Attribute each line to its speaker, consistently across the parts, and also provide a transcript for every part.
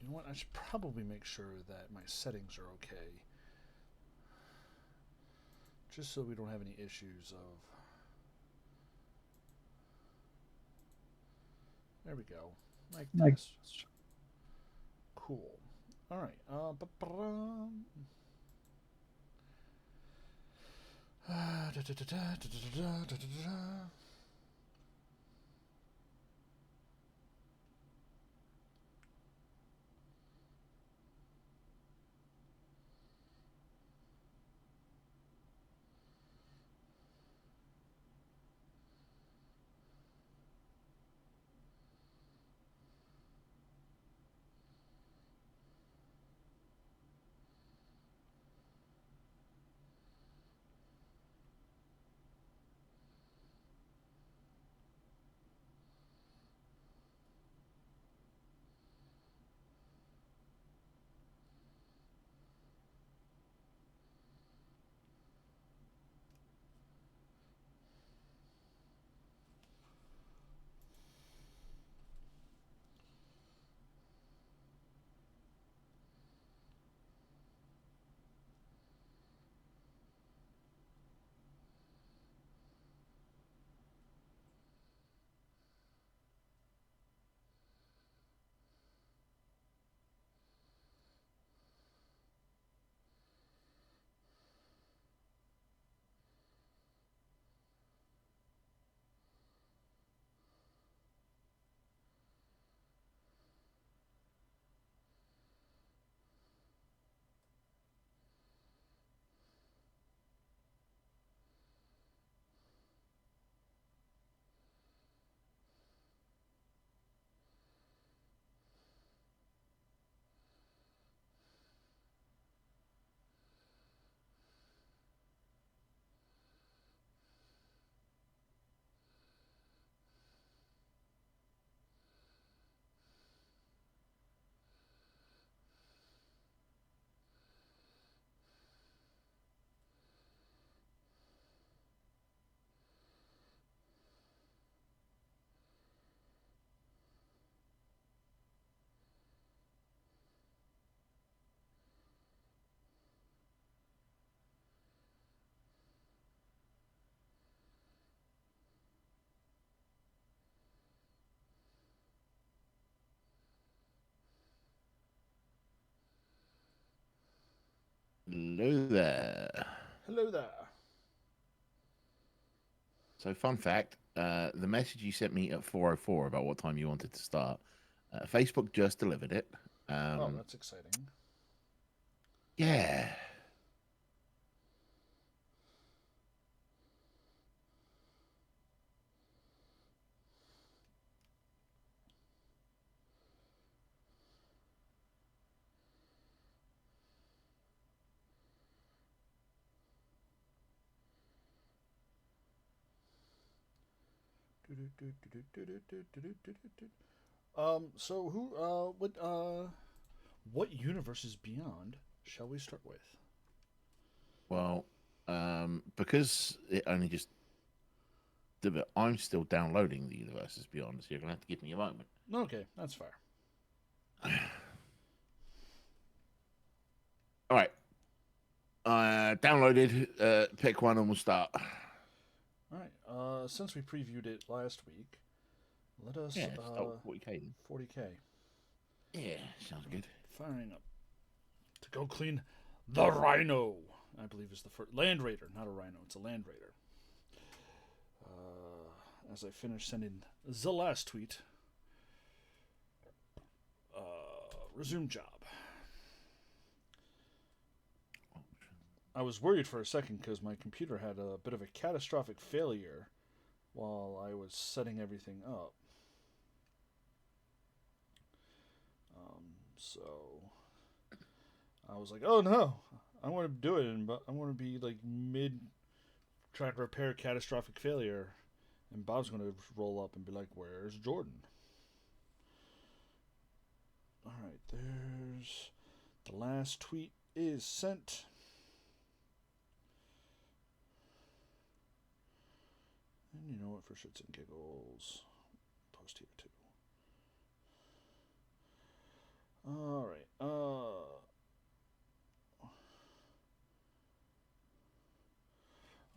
Speaker 1: You know what? I should probably make sure that my settings are okay, just so we don't have any issues of. There we go, like
Speaker 2: Like,
Speaker 1: this. Cool. All right.
Speaker 3: Hello there.
Speaker 1: Hello there.
Speaker 3: So, fun fact: the message you sent me at 4:04 about what time you wanted to start, Facebook just delivered it.
Speaker 1: Oh,
Speaker 3: Um,
Speaker 1: that's exciting.
Speaker 3: yeah.
Speaker 1: So what universes beyond shall we start with?
Speaker 3: Well, because it only just did it, I'm still downloading the Universes Beyond, so you're gonna have to give me a moment.
Speaker 1: Okay, that's fair.
Speaker 3: All right. Downloaded. Pick one and we'll start.
Speaker 1: All right. Since we previewed it last week, let us
Speaker 3: Yeah, start with 40k then.
Speaker 1: 40k.
Speaker 3: Yeah, sounds good.
Speaker 1: Firing up to go clean the Rhino. I believe is the first Land Raider, not a Rhino. It's a Land Raider. As I finish sending the last tweet, resume job. I was worried for a second because my computer had a bit of a catastrophic failure while I was setting everything up. So I was like, oh no, I want to do it, but I want to be like mid trying to repair catastrophic failure, and Bob's going to roll up and be like, where's Jordan? All right, there's the last tweet is sent. And you know what, for shits and giggles, post here too. All right. All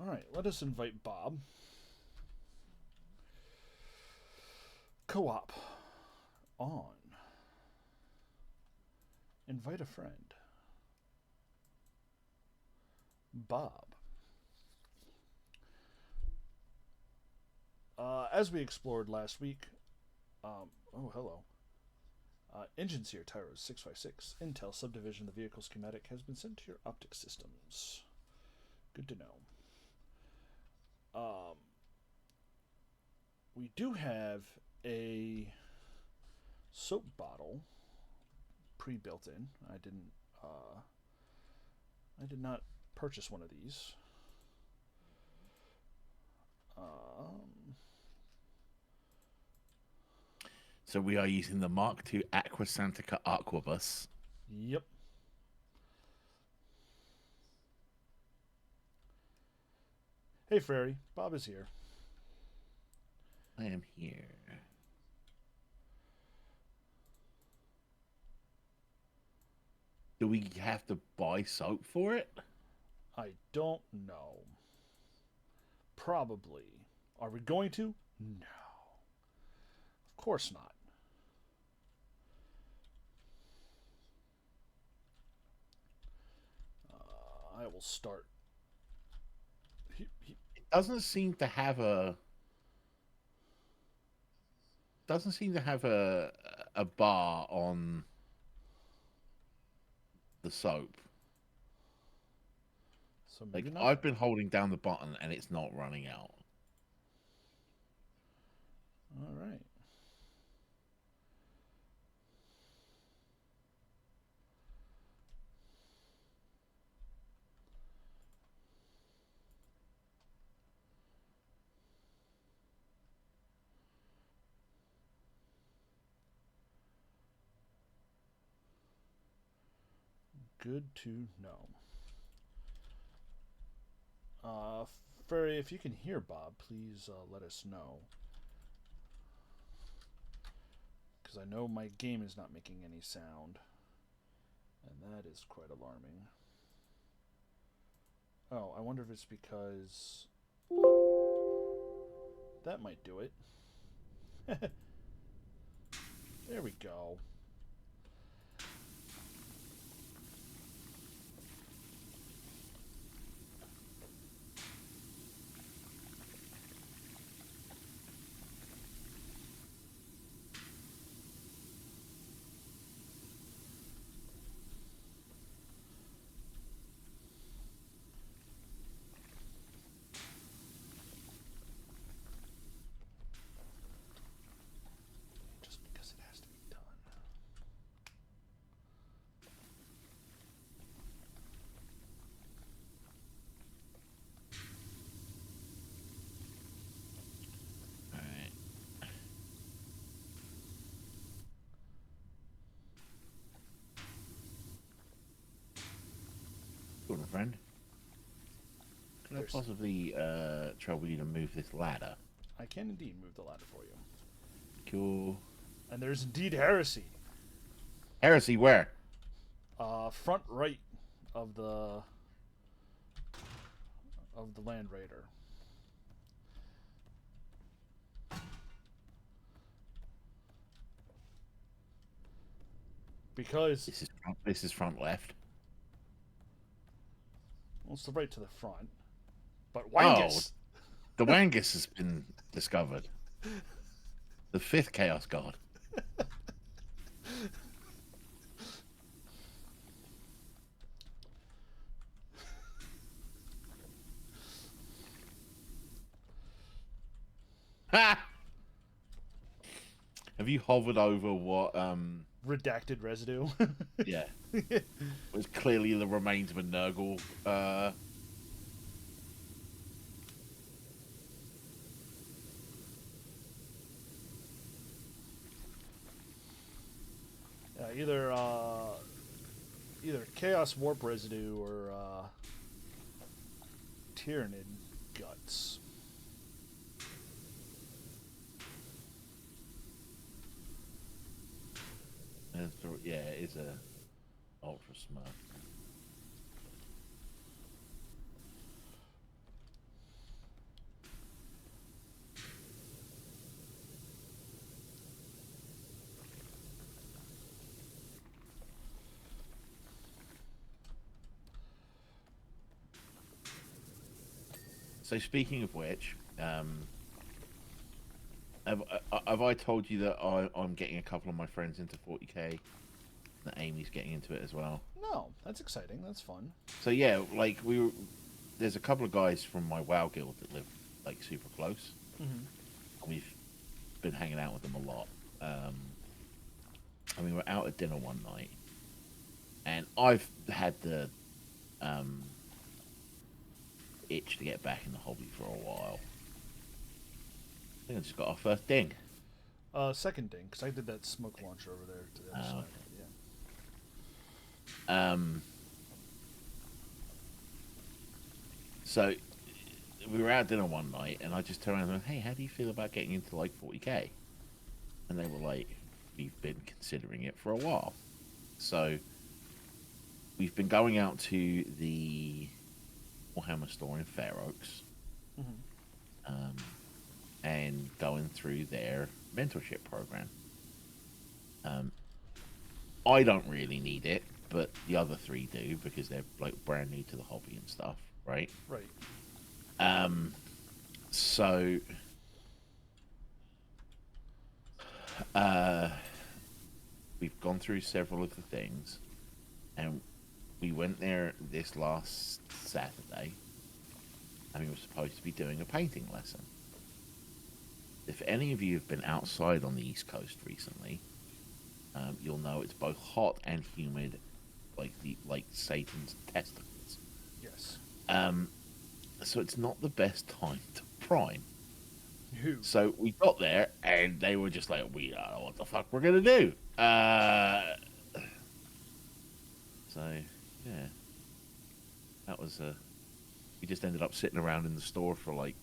Speaker 1: right, let us invite Bob. Co-op on. Invite a friend. Bob. As we explored last week, oh, hello. Engine Seer Tyros 656. Intel subdivision of the vehicle schematic has been sent to your optic systems. Good to know. We do have a soap bottle pre-built in. I did not purchase one of these.
Speaker 3: So we are using the Mark II Aqua Santica Aquabus.
Speaker 1: Yep. Hey, Fairy. Bob is here.
Speaker 3: I am here. Do we have to buy soap for it?
Speaker 1: I don't know. Probably. Are we going to? No. Of course not. I will start.
Speaker 3: It doesn't seem to have a bar on the soap.
Speaker 1: So maybe
Speaker 3: Like
Speaker 1: not.
Speaker 3: I've been holding down the button and it's not running out.
Speaker 1: All right. Good to know. Fairy, if you can hear Bob, please let us know. Because I know my game is not making any sound. And that is quite alarming. Oh, I wonder if it's because... That might do it. There we go. Just because it has to be done.
Speaker 3: All right. Good one, friend. Could I possibly trouble you to move this ladder?
Speaker 1: I can indeed move the ladder for you.
Speaker 3: Cool.
Speaker 1: And there's indeed heresy.
Speaker 3: Heresy where?
Speaker 1: Front right of the Land Raider. Because
Speaker 3: This is front left.
Speaker 1: well, it's the right to the front. But
Speaker 3: Oh,
Speaker 1: Wangus.
Speaker 3: the Wangus has been discovered. The fifth Chaos God. Ha! Have you hovered over what?
Speaker 1: Redacted residue.
Speaker 3: Yeah, it was clearly the remains of a Nurgle.
Speaker 1: Either Chaos Warp residue or Tyranid guts.
Speaker 3: Yeah, it is a ultra smurf. So speaking of which, have I told you that I'm getting a couple of my friends into 40k? That Amy's getting into it as well.
Speaker 1: No, that's exciting. That's fun.
Speaker 3: So yeah, like there's a couple of guys from my WoW guild that live like super close.
Speaker 1: Mm-hmm.
Speaker 3: And we've been hanging out with them a lot. And we were out at dinner one night, and I've had the itch to get back in the hobby for a while. I think I just got our first ding.
Speaker 1: Second ding, because I did that smoke launcher over there to the other side.
Speaker 3: Okay.
Speaker 1: Yeah.
Speaker 3: So we were out dinner one night, and I just turned around and went, "Hey, how do you feel about getting into like 40k?" And they were like, "We've been considering it for a while." So we've been going out to the Warhammer store in Fair Oaks,
Speaker 1: Mm-hmm.
Speaker 3: and going through their mentorship program. I don't really need it, but the other three do because they're like brand new to the hobby and stuff, right?
Speaker 1: Right.
Speaker 3: So we've gone through several of the things, and we went there this last Saturday, and we were supposed to be doing a painting lesson. If any of you have been outside on the East Coast recently, you'll know it's both hot and humid, like Satan's testicles.
Speaker 1: Yes.
Speaker 3: So it's not the best time to prime.
Speaker 1: Who?
Speaker 3: So we got there, and they were just like, "We don't know what the fuck we're gonna do." So yeah, that was we just ended up sitting around in the store for like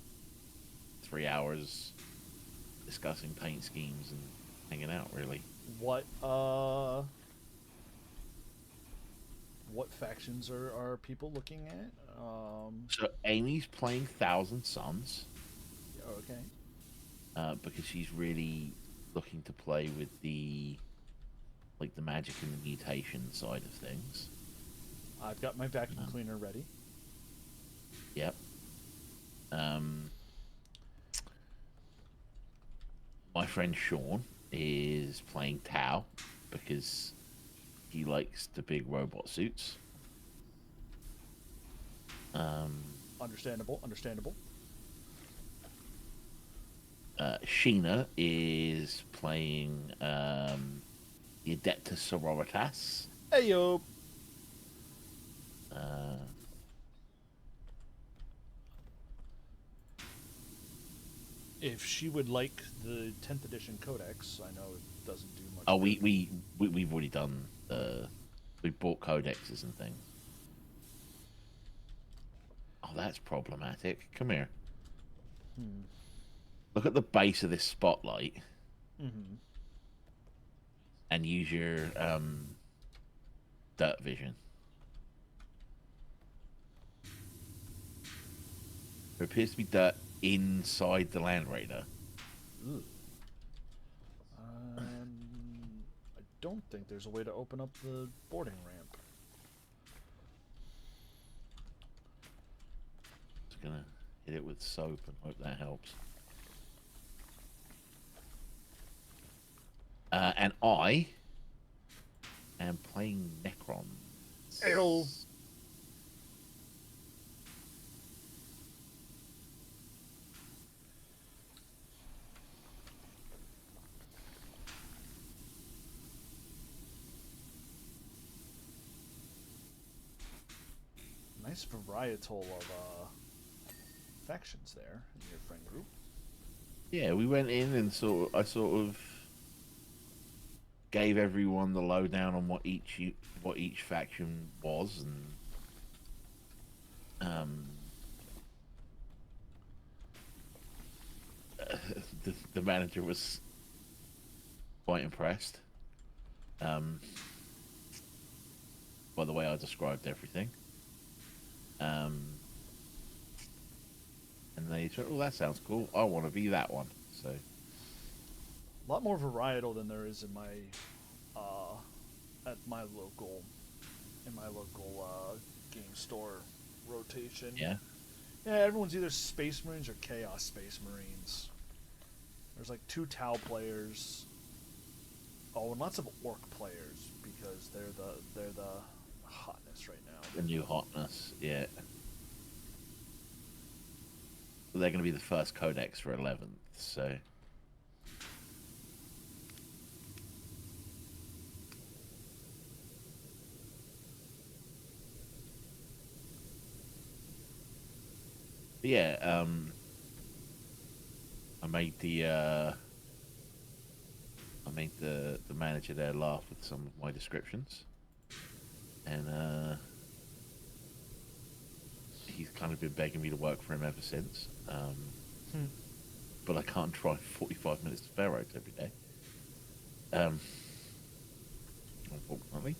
Speaker 3: 3 hours, discussing paint schemes and hanging out. Really,
Speaker 1: what factions are people looking at?
Speaker 3: so Amy's playing Thousand Suns.
Speaker 1: Okay.
Speaker 3: Because she's really looking to play with the magic and the mutation side of things.
Speaker 1: I've got my vacuum cleaner ready.
Speaker 3: Yep. My friend Sean is playing Tau because he likes the big robot suits.
Speaker 1: Understandable.
Speaker 3: Sheena is playing the Adeptus Sororitas.
Speaker 1: Hey yo. If she would like the 10th edition codex, I know it doesn't do much.
Speaker 3: Oh, we've already done we bought codexes and things. Oh, that's problematic. Come here. Look at the base of this spotlight.
Speaker 1: Mm-hmm.
Speaker 3: and use your dirt vision. There appears to be dirt inside the Land Raider.
Speaker 1: Ugh. I don't think there's a way to open up the boarding ramp.
Speaker 3: Just gonna hit it with soap and hope that helps. And I am playing Necron.
Speaker 1: Ew. Nice varietal of factions there in your friend group.
Speaker 3: Yeah, we went in and I sort of gave everyone the lowdown on what each faction was, and the manager was quite impressed by the way I described everything. And they said, "Oh, that sounds cool. I want to be that one." So,
Speaker 1: A lot more varietal than there is in my at my local game store rotation.
Speaker 3: yeah.
Speaker 1: Yeah, everyone's either Space Marines or Chaos Space Marines. There's like 2 Tau players. Oh, and lots of Orc players because they're the hotness right now.
Speaker 3: The new hotness, yeah. They're going to be the first codex for 11th, so. But yeah, I made the manager there laugh with some of my descriptions, and he's kind of been begging me to work for him ever since. But I can't drive 45 minutes to Fair Oaks every day. Unfortunately.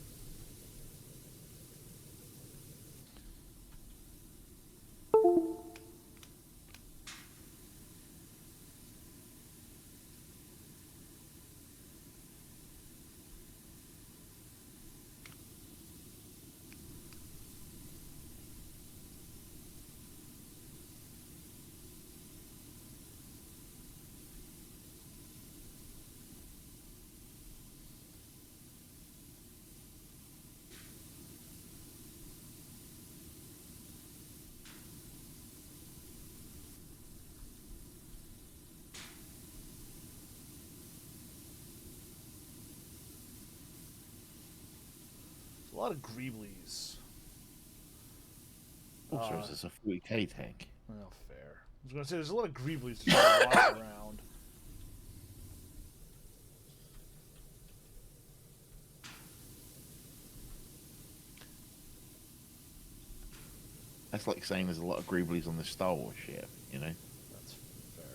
Speaker 1: There's a lot of Greeblies.
Speaker 3: Also, it's a 40k tank.
Speaker 1: Well, fair. I was gonna say there's a lot of Greeblies to walk around.
Speaker 3: That's like saying there's a lot of Greeblies on the Star Wars ship, you know?
Speaker 1: That's fair.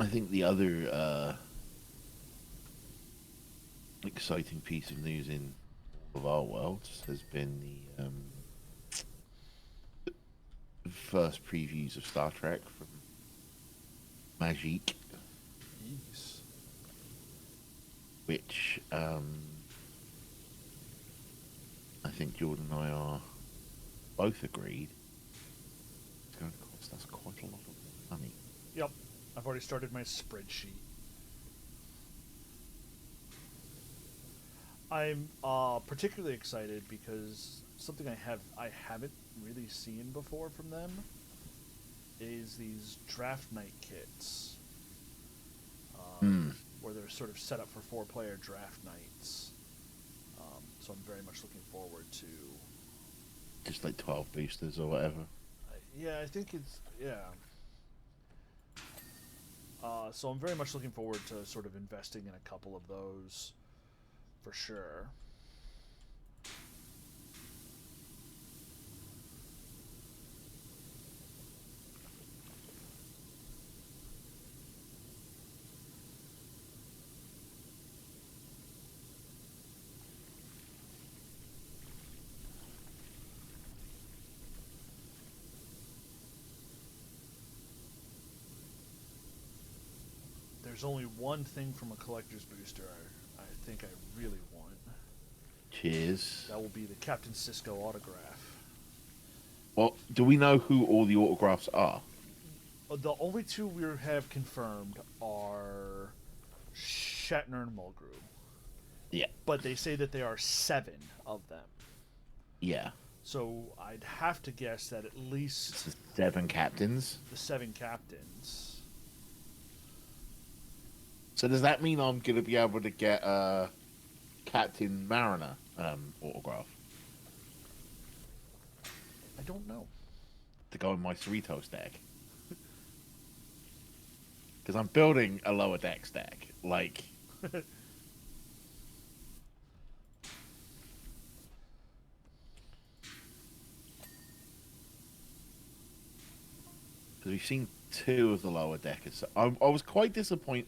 Speaker 3: I think the other exciting piece of news in all of our worlds has been the first previews of Star Trek from Magique,
Speaker 1: Jeez.
Speaker 3: which I think Jordan and I are both agreed it's going to cost us quite a lot of money.
Speaker 1: Yep. I've already started my spreadsheet. I'm particularly excited because something I haven't really seen before from them is these draft night kits,
Speaker 3: Hmm.
Speaker 1: where they're sort of set up for 4-player draft nights. So I'm very much looking forward to.
Speaker 3: Just like 12 boosters or whatever.
Speaker 1: Yeah, I think it's yeah. So I'm very much looking forward to sort of investing in a couple of those, for sure. There's only one thing from a collector's booster I think I really want.
Speaker 3: Cheers.
Speaker 1: That will be the Captain Cisco autograph.
Speaker 3: Well, do we know who all the autographs are?
Speaker 1: The only two we have confirmed are Shatner and Mulgrew,
Speaker 3: Yeah.
Speaker 1: but they say that there are 7 of them.
Speaker 3: Yeah.
Speaker 1: So I'd have to guess that at least
Speaker 3: It's the 7 captains.
Speaker 1: the 7 captains.
Speaker 3: So does that mean I'm going to be able to get a Captain Mariner autograph
Speaker 1: I don't know.
Speaker 3: to go in my Cerritos deck? Because I'm building a lower decks deck. Like, because we've seen 2 of the lower deckers. So I was quite disappointed.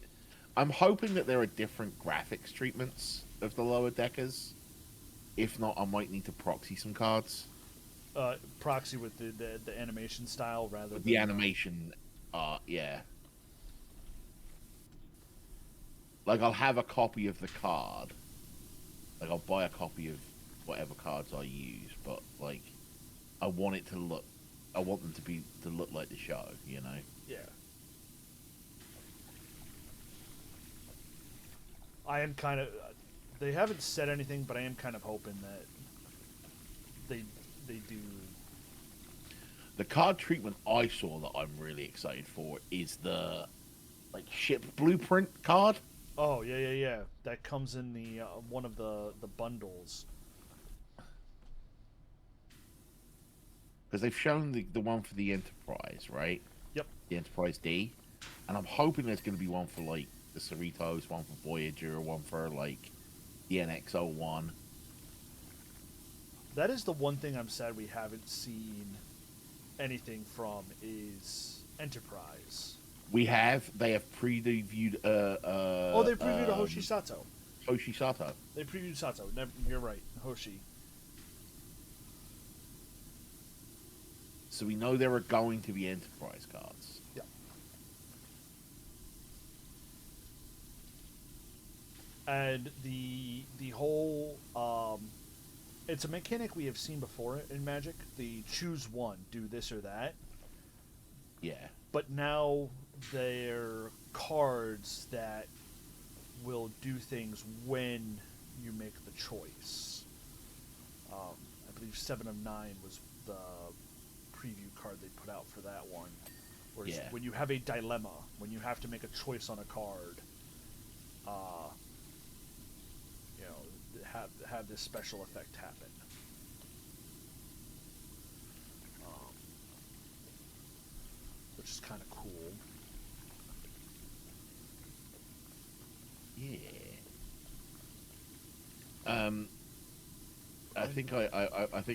Speaker 3: I'm hoping that there are different graphics treatments of the lower deckers. If not, I might need to proxy some cards.
Speaker 1: Proxy with the animation style rather
Speaker 3: With
Speaker 1: than
Speaker 3: the animation art, yeah. Like, I'll have a copy of the card. Like, I'll buy a copy of whatever cards I use, but, like, I want it to look... I want them to look like the show, you know?
Speaker 1: Yeah. I am kind of. They haven't said anything, but I am kind of hoping that they do.
Speaker 3: The card treatment I saw that I'm really excited for is the, like, ship blueprint card.
Speaker 1: Oh yeah. That comes in the one of the bundles.
Speaker 3: Because they've shown the one for the Enterprise, right?
Speaker 1: Yep.
Speaker 3: The Enterprise D. And I'm hoping there's going to be one for, like, the Cerritos, one for Voyager, one for, like, the NX-01.
Speaker 1: That is the one thing I'm sad we haven't seen anything from is Enterprise.
Speaker 3: They have previewed,
Speaker 1: Oh, they previewed a Hoshi Sato.
Speaker 3: Hoshi Sato.
Speaker 1: They previewed Sato. You're right, Hoshi.
Speaker 3: So we know there are going to be Enterprise cards.
Speaker 1: Yeah. And the whole it's a mechanic we have seen before in Magic. The choose one, do this or that.
Speaker 3: Yeah.
Speaker 1: But now they're cards that will do things when you make the choice. I believe 7 of 9 was the preview card they put out for that one. Whereas
Speaker 3: Yeah.
Speaker 1: when you have a dilemma, when you have to make a choice on a card, you know, have this special effect happen. Which is kind of cool.
Speaker 3: Yeah. I think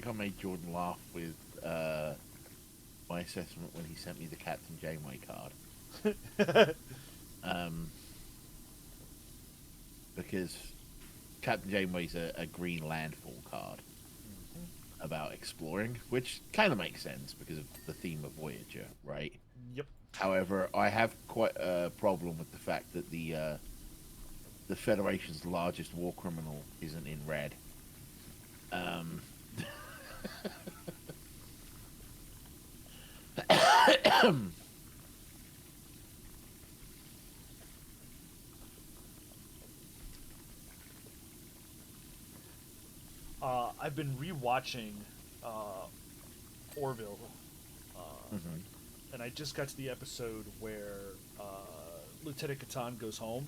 Speaker 3: I made Jordan laugh with my assessment when he sent me the Captain Janeway card. Because Captain Janeway's a green landfall card about exploring, which kind of makes sense because of the theme of Voyager, right?
Speaker 1: Yep.
Speaker 3: However, I have quite a problem with the fact that the Federation's largest war criminal isn't in red.
Speaker 1: I've been rewatching Orville,
Speaker 3: Hmm.
Speaker 1: and I just got to the episode where Lieutenant Catan goes home,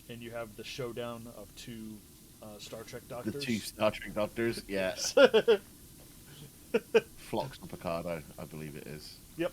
Speaker 1: and you have the showdown of two Star Trek
Speaker 3: The two
Speaker 1: doctors.
Speaker 3: Star Trek doctors, yeah.
Speaker 1: Yes.
Speaker 3: Phlox and Picardo, I believe it is.
Speaker 1: Yep.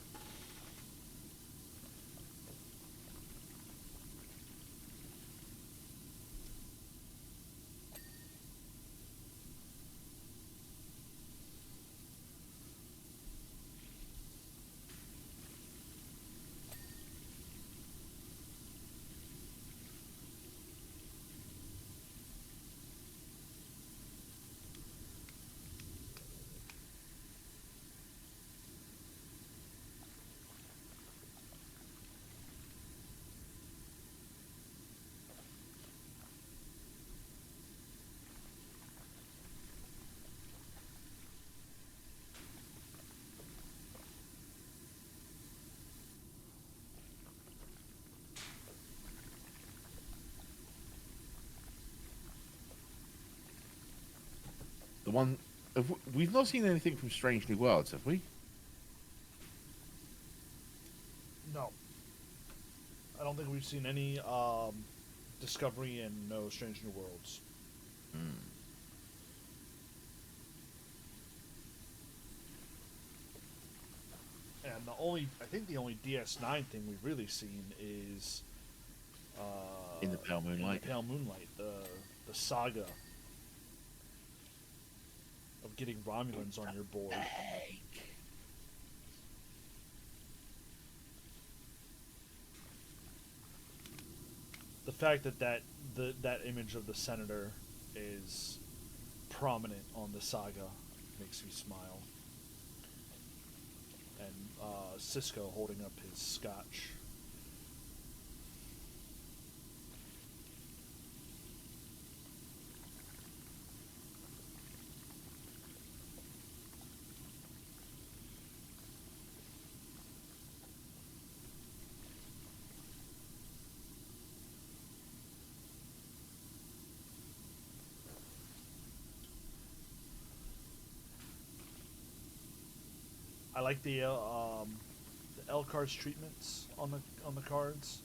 Speaker 3: The one we've not seen anything from Strange New Worlds, have we?
Speaker 1: No, I don't think we've seen any Discovery and no Strange New Worlds.
Speaker 3: Mm.
Speaker 1: And I think the only DS9 thing we've really seen is
Speaker 3: In the Pale Moonlight.
Speaker 1: In the Pale Moonlight, the saga of getting Romulans on your board. The fact that image of the senator is prominent on the saga makes me smile. And Cisco holding up his scotch. I like the L-Cards treatments on the cards.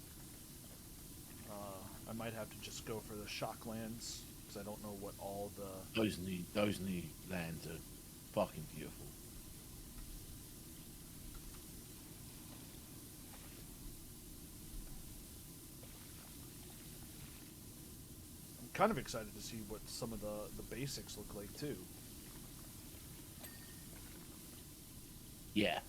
Speaker 1: I might have to just go for the shock lands because I don't know what all the.
Speaker 3: Those new lands are fucking beautiful.
Speaker 1: I'm kind of excited to see what some of the basics look like too.
Speaker 3: Yeah.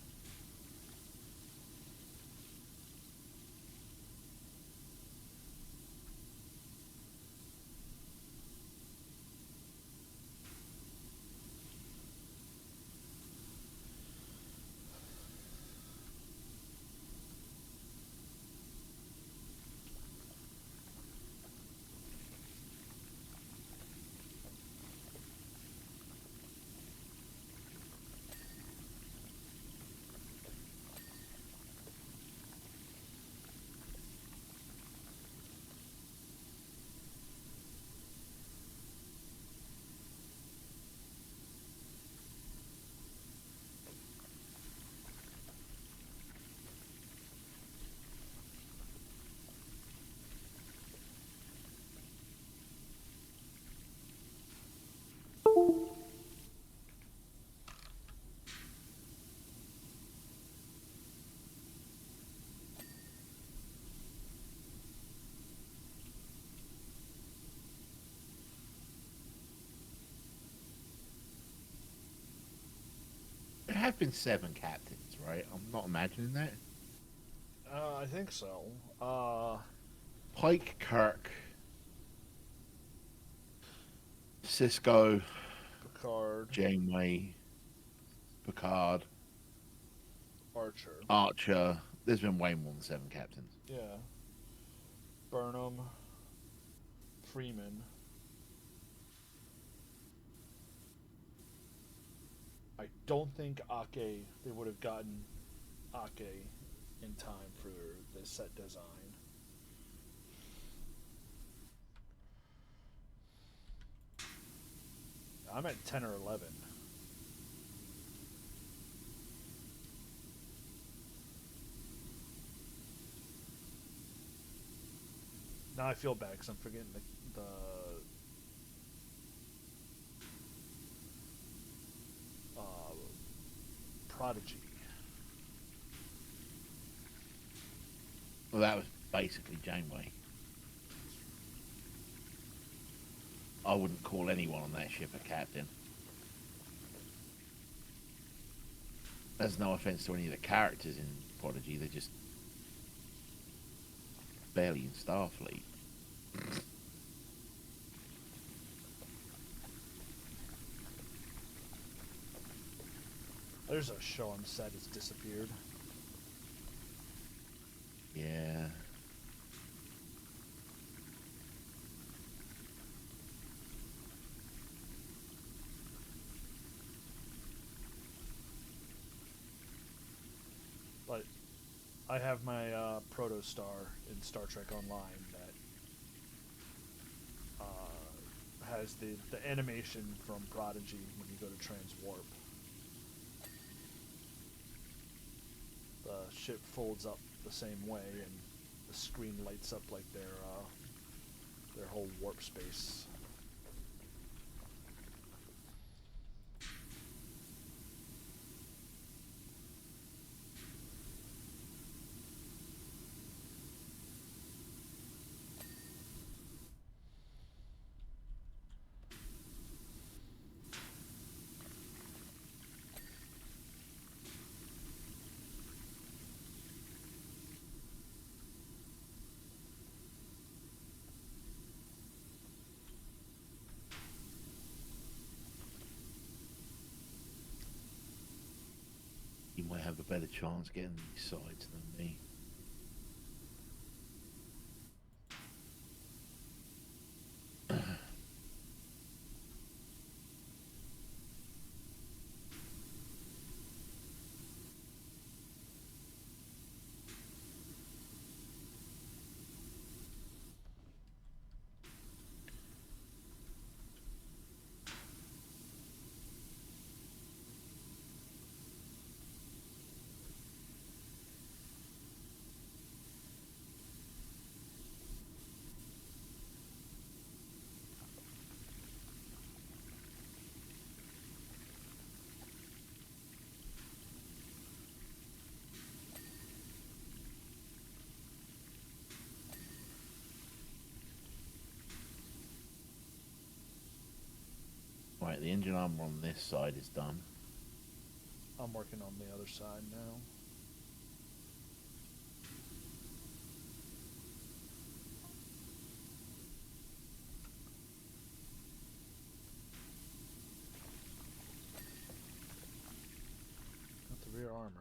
Speaker 3: There have been 7 captains, right? I'm not imagining that.
Speaker 1: I think so.
Speaker 3: Pike, Kirk, Cisco,
Speaker 1: Picard,
Speaker 3: Janeway, Picard,
Speaker 1: Archer.
Speaker 3: Archer. There's been way more than 7 captains.
Speaker 1: Yeah. Burnham, Freeman. I don't think Ake, they would have gotten Ake in time for the set design. I'm at 10 or 11. Now I feel bad because I'm forgetting the Prodigy.
Speaker 3: Well, that was basically Janeway. I wouldn't call anyone on that ship a captain. There's no offense to any of the characters in Prodigy, they're just barely in Starfleet.
Speaker 1: There's a show I'm sad has disappeared.
Speaker 3: Yeah.
Speaker 1: But I have my Protostar in Star Trek Online that has the animation from Prodigy when you go to transwarp. The ship folds up the same way, and the screen lights up like their whole warp space.
Speaker 3: You might have a better chance getting these sides than me. Right, the engine armor on this side is done.
Speaker 1: I'm working on the other side now. Got the rear armor.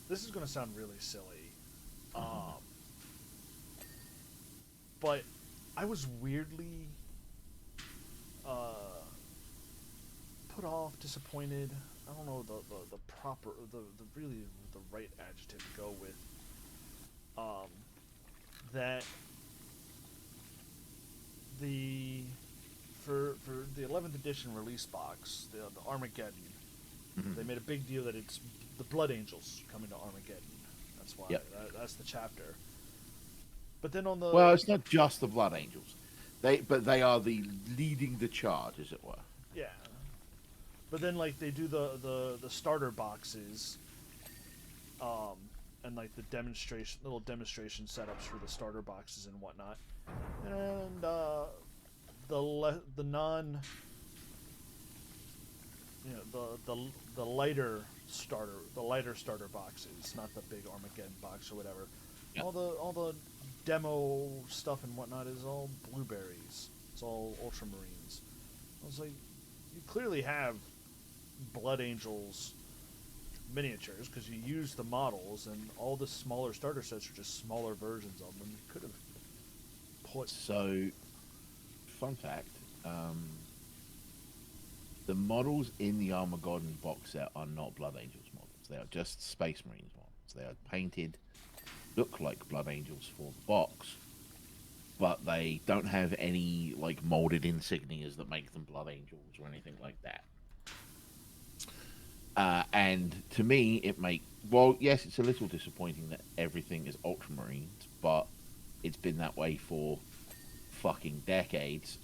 Speaker 1: This is going to sound really silly. But I was weirdly put off, disappointed. I don't know the proper, the really the right adjective to go with. That the for the 11th edition release box, the Armageddon, they made a big deal that it's the Blood Angels coming to Armageddon. That's why.
Speaker 3: Yep.
Speaker 1: That's the chapter. But then on the
Speaker 3: Well, it's not just the Blood Angels. They are the leading the charge, as it were.
Speaker 1: yeah, but then like they do the starter boxes, um, and like the little demonstration setups for the starter boxes and whatnot, and the non the lighter starter boxes, not the big Armageddon box or whatever.
Speaker 3: Yeah.
Speaker 1: All the demo stuff and whatnot is all blueberries. It's all ultramarines. I was like, you clearly have Blood Angels miniatures because you use the models, and all the smaller starter sets are just smaller versions of them. You could have put.
Speaker 3: So, fun fact: the models in the Armageddon box set are not Blood Angels models. They are just Space Marines models. They are painted, look like Blood Angels for the box, but they don't have any like molded insignias that make them Blood Angels or anything like that. And to me, yes, it's a little disappointing that everything is Ultramarines, but it's been that way for fucking decades.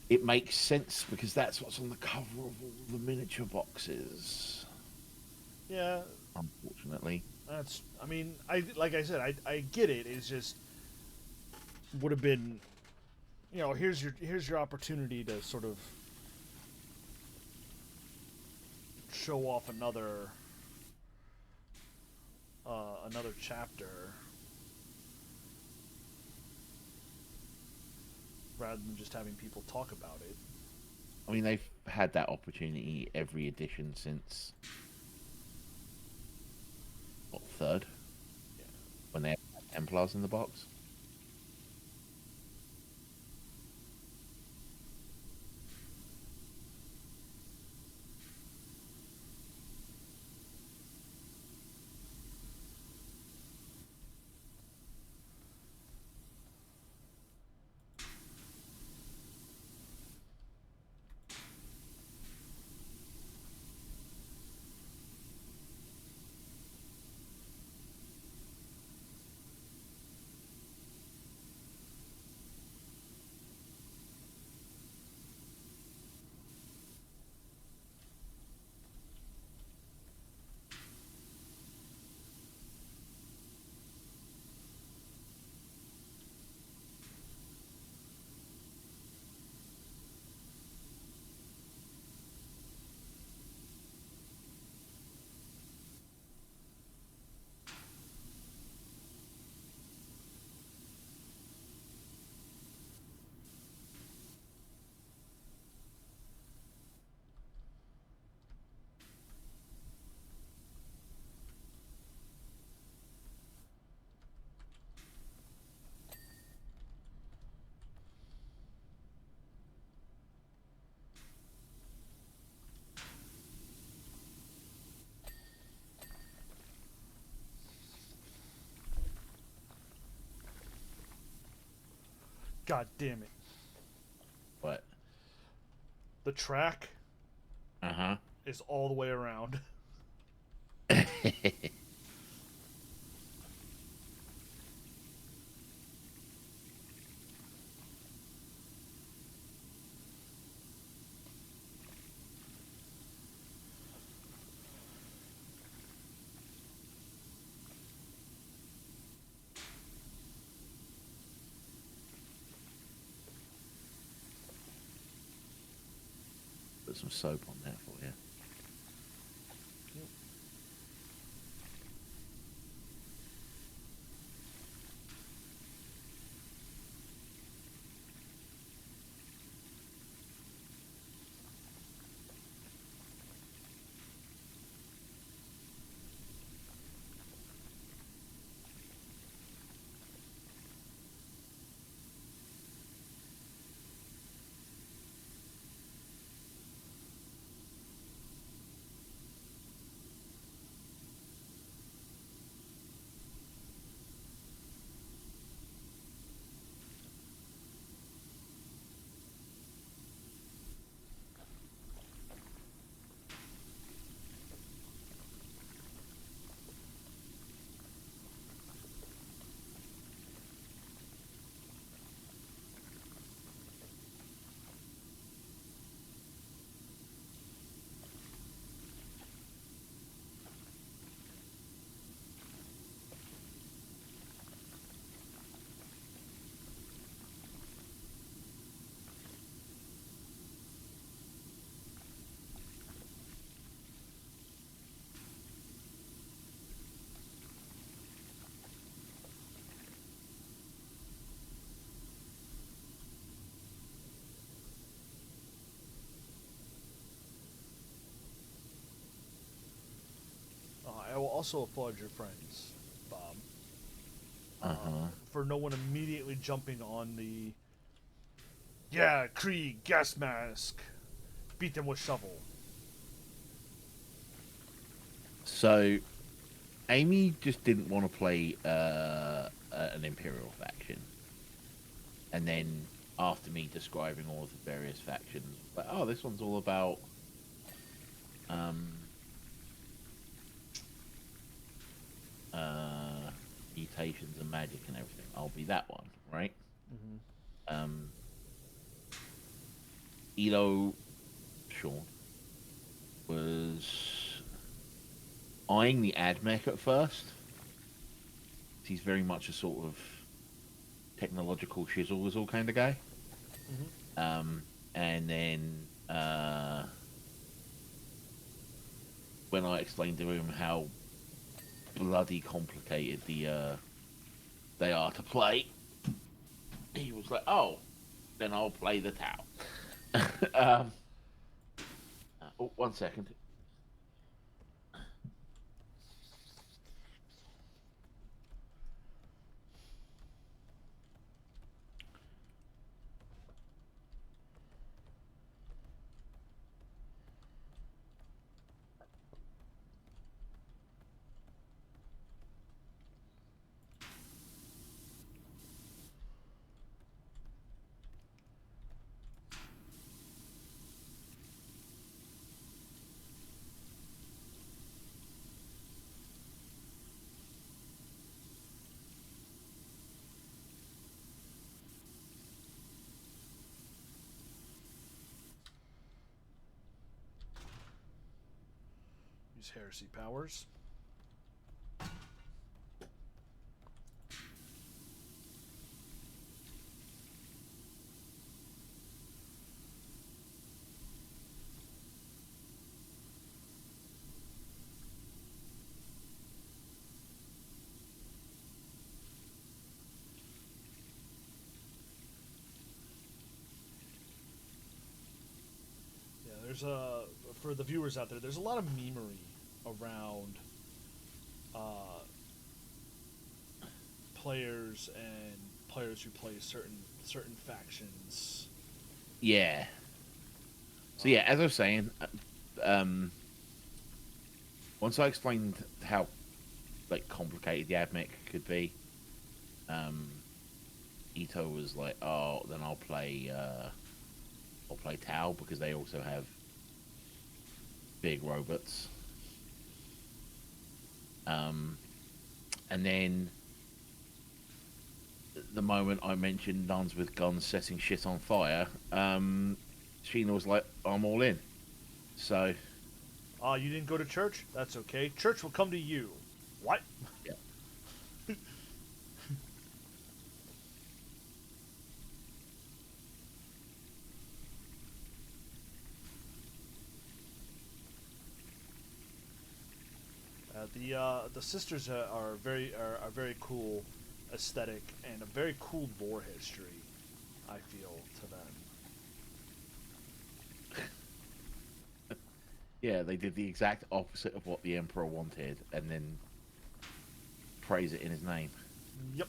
Speaker 3: It makes sense because that's what's on the cover of all the miniature boxes.
Speaker 1: Yeah,
Speaker 3: Unfortunately,
Speaker 1: that's. I mean, I like I said, I get it. It's just would have been, here's your opportunity to sort of show off another chapter rather than just having people talk about it.
Speaker 3: I mean they've had that opportunity every edition since what, third,
Speaker 1: Yeah.
Speaker 3: when they had Templars in the box.
Speaker 1: God damn it!
Speaker 3: But
Speaker 1: The track
Speaker 3: uh
Speaker 1: is all the way around.
Speaker 3: huh. Put some soap on there for you.
Speaker 1: also applaud your friends, Bob,
Speaker 3: Uh-huh.
Speaker 1: for no one immediately jumping on the yeah Krieg gas mask, beat them with shovel.
Speaker 3: So Amy just didn't want to play an Imperial faction, and then after me describing all of the various factions, like, oh, this one's all about um uh mutations and magic and everything. I'll be that one, right?
Speaker 1: Mm-hmm.
Speaker 3: Um, Elo Sean was eyeing the AdMech at first. He's very much a sort of technological shizzle whizzle kind of guy.
Speaker 1: Mm-hmm.
Speaker 3: And then when I explained to him how bloody complicated they are to play, he was like, "Oh, then I'll play the Tau." um, oh, 1 second.
Speaker 1: Use heresy powers. Yeah, there's a for the viewers out there. There's a lot of memery around uh, players and players who play certain factions.
Speaker 3: Yeah. So yeah, as I was saying, um, once I explained how like complicated the AdMech could be, um, Ito was like, "Oh, then I'll play Tau because they also have big robots." Um, and then the moment I mentioned nuns with guns setting shit on fire, Sheena was like, "I'm all in." So
Speaker 1: You didn't go to church? That's okay. Church will come to you. What?
Speaker 3: yeah,
Speaker 1: The sisters are very cool aesthetic and a very cool lore history. I feel to them.
Speaker 3: yeah, they did the exact opposite of what the Emperor wanted, and then praise it in his name.
Speaker 1: Yep.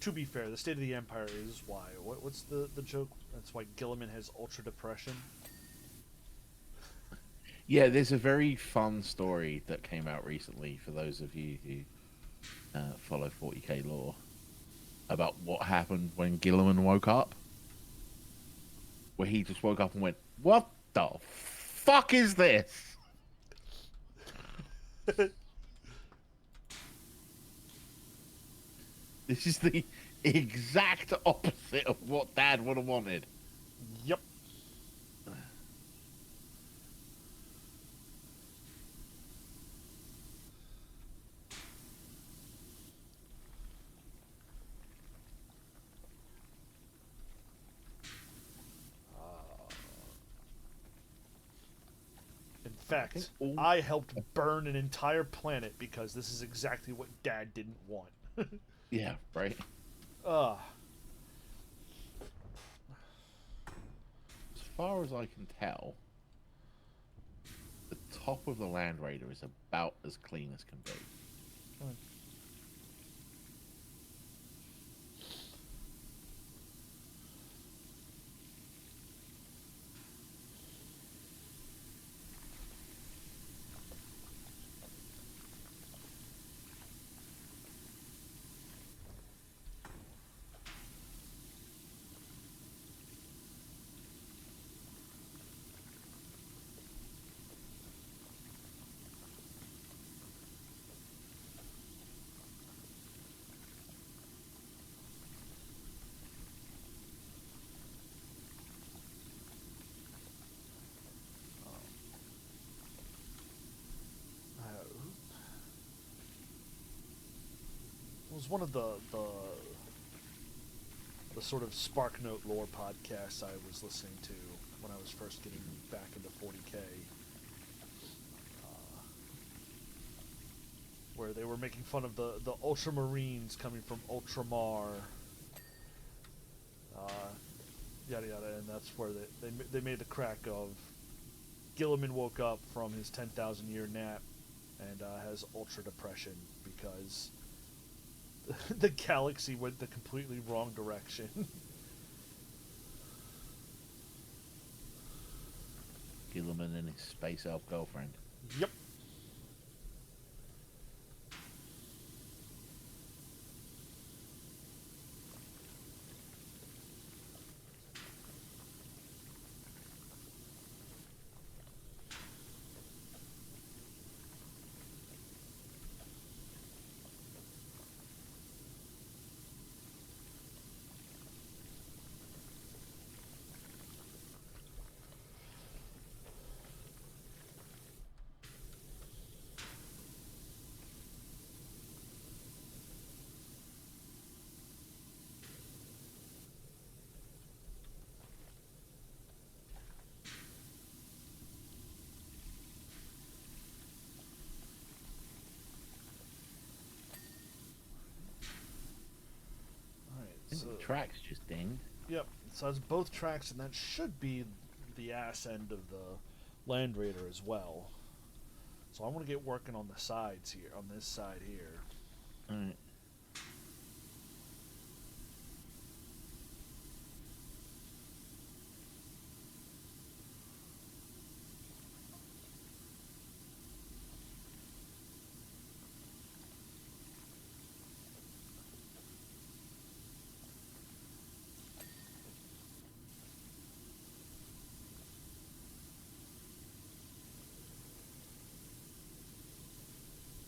Speaker 1: To be fair, the state of the empire is why. What's the joke? That's why Gilliman has ultra depression.
Speaker 3: Yeah, there's a very fun story that came out recently for those of you who follow 40k lore about what happened when Gilliman woke up, where he just woke up and went, "What the fuck is this?" This is the exact opposite of what Dad would have wanted.
Speaker 1: Yep. fact,
Speaker 3: all
Speaker 1: I helped burn an entire planet because this is exactly what Dad didn't want.
Speaker 3: yeah, right.
Speaker 1: Ugh.
Speaker 3: As far as I can tell, the top of the Land Raider is about as clean as can be.
Speaker 1: It was one of the sort of SparkNote lore podcasts I was listening to when I was first getting back into 40k, where they were making fun of the Ultramarines coming from Ultramar, yada yada, and that's where they made the crack of Gilliman woke up from his 10,000 year nap and has ultra depression because the galaxy went the completely wrong direction.
Speaker 3: Gilliman and his space elf girlfriend.
Speaker 1: Yep.
Speaker 3: I think the tracks just dinged.
Speaker 1: Yep. So that's both tracks, and that should be the ass end of the Land Raider as well. So I want to get working on the sides here, on this side here.
Speaker 3: Alright.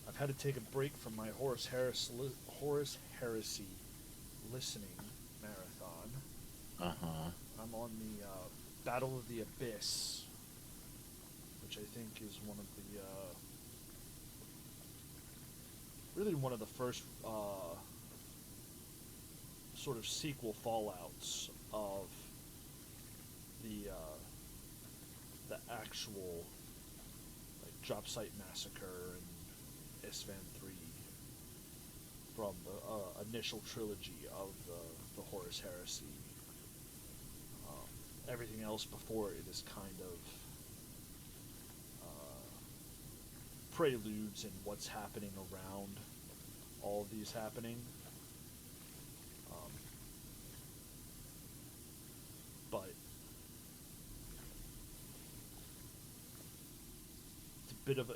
Speaker 1: I've had to take a break from my Horus Heresy listening marathon.
Speaker 3: Uh-huh.
Speaker 1: I'm on the Battle of the Abyss, which I think is one of the really one of the first sort of sequel fallouts of the actual like Drop Site Massacre and Isstvan 3 from the initial trilogy of the Horus Heresy. Everything else before it is kind of preludes and what's happening around all of these happening. But it's a bit of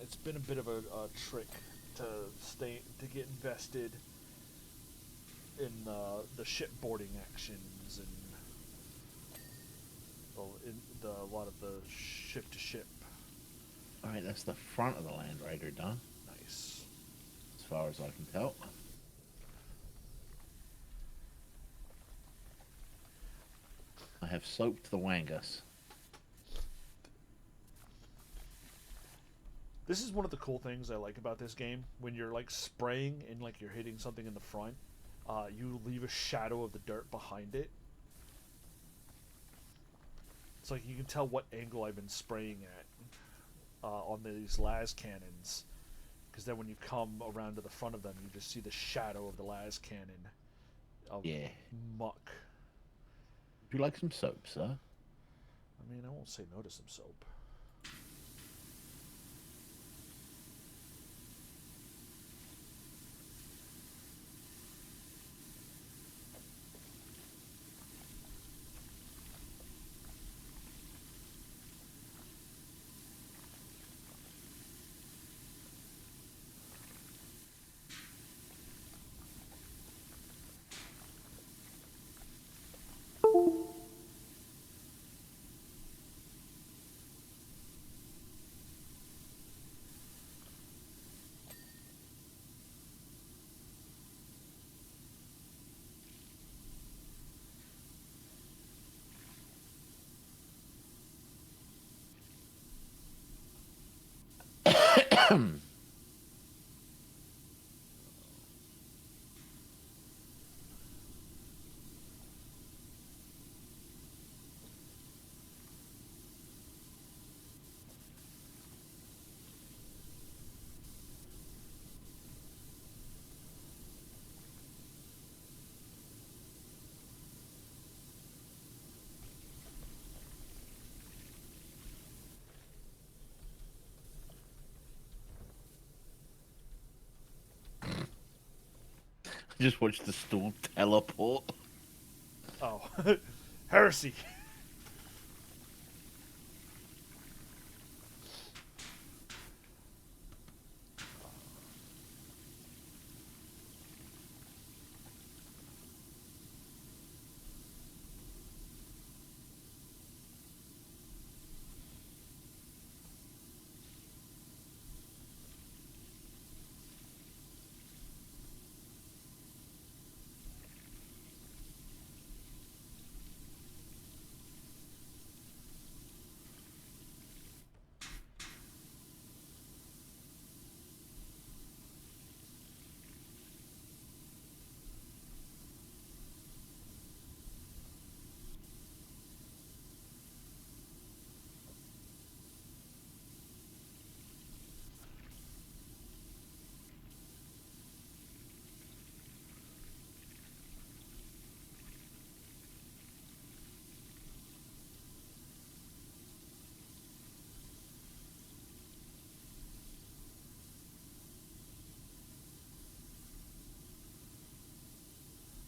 Speaker 1: it's been a bit of a trick to get invested in the shipboarding actions and a lot of the ship to ship.
Speaker 3: Alright, that's the front of the Land Raider done,
Speaker 1: Nice.
Speaker 3: as far as I can tell. I have soaped the Wangus.
Speaker 1: This is one of the cool things I like about this game. When you're like spraying and like you're hitting something in the front, you leave a shadow of the dirt behind it. It's like you can tell what angle I've been spraying at on these las cannons, because then when you come around to the front of them, you just see the shadow of the las cannon of
Speaker 3: Yeah.
Speaker 1: muck.
Speaker 3: Would you like some soap, sir?
Speaker 1: I mean, I won't say no to some soap.
Speaker 3: Just watch the storm teleport.
Speaker 1: Oh, heresy.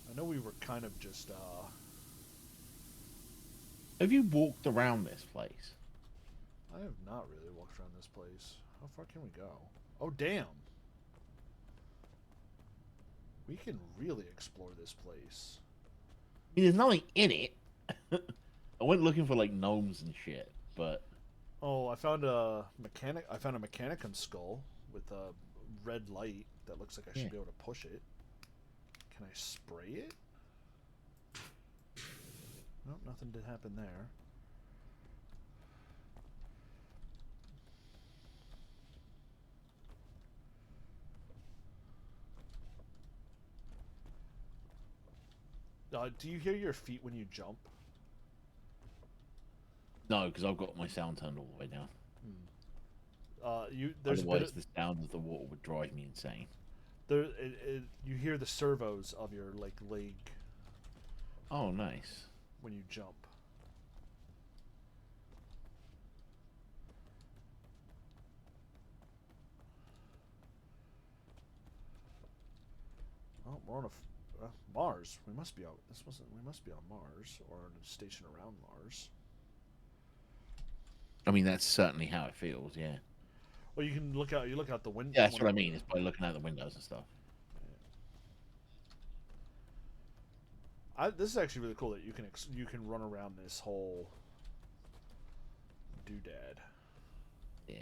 Speaker 1: I know we were kind of just
Speaker 3: Have you walked around this place?
Speaker 1: I have not really walked around this place. How far can we go? Oh, damn. We can really explore this place.
Speaker 3: I mean, there's nothing in it. I went looking for like gnomes and shit, but
Speaker 1: Oh, I found a mechanic. I found a mechanicum skull with a red light that looks like I should
Speaker 3: yeah.
Speaker 1: be able to push it. Can I spray it? Nope, nothing did happen there. Do you hear your feet when you jump?
Speaker 3: No, because I've got my sound turned all the way down.
Speaker 1: There's a bit
Speaker 3: Otherwise,
Speaker 1: of,
Speaker 3: the sound of the water would drive me insane.
Speaker 1: you hear the servos of your like leg
Speaker 3: Oh, nice.
Speaker 1: when you jump. Oh, we're on Mars. We must be out. This wasn't. We must be on Mars or on a station around Mars.
Speaker 3: I mean, that's certainly how it feels. Yeah.
Speaker 1: Well, you can look out. You look out the window.
Speaker 3: Yeah, that's what I mean. Is by looking out the windows and stuff.
Speaker 1: This is actually really cool that you can run around this whole doodad.
Speaker 3: Yeah.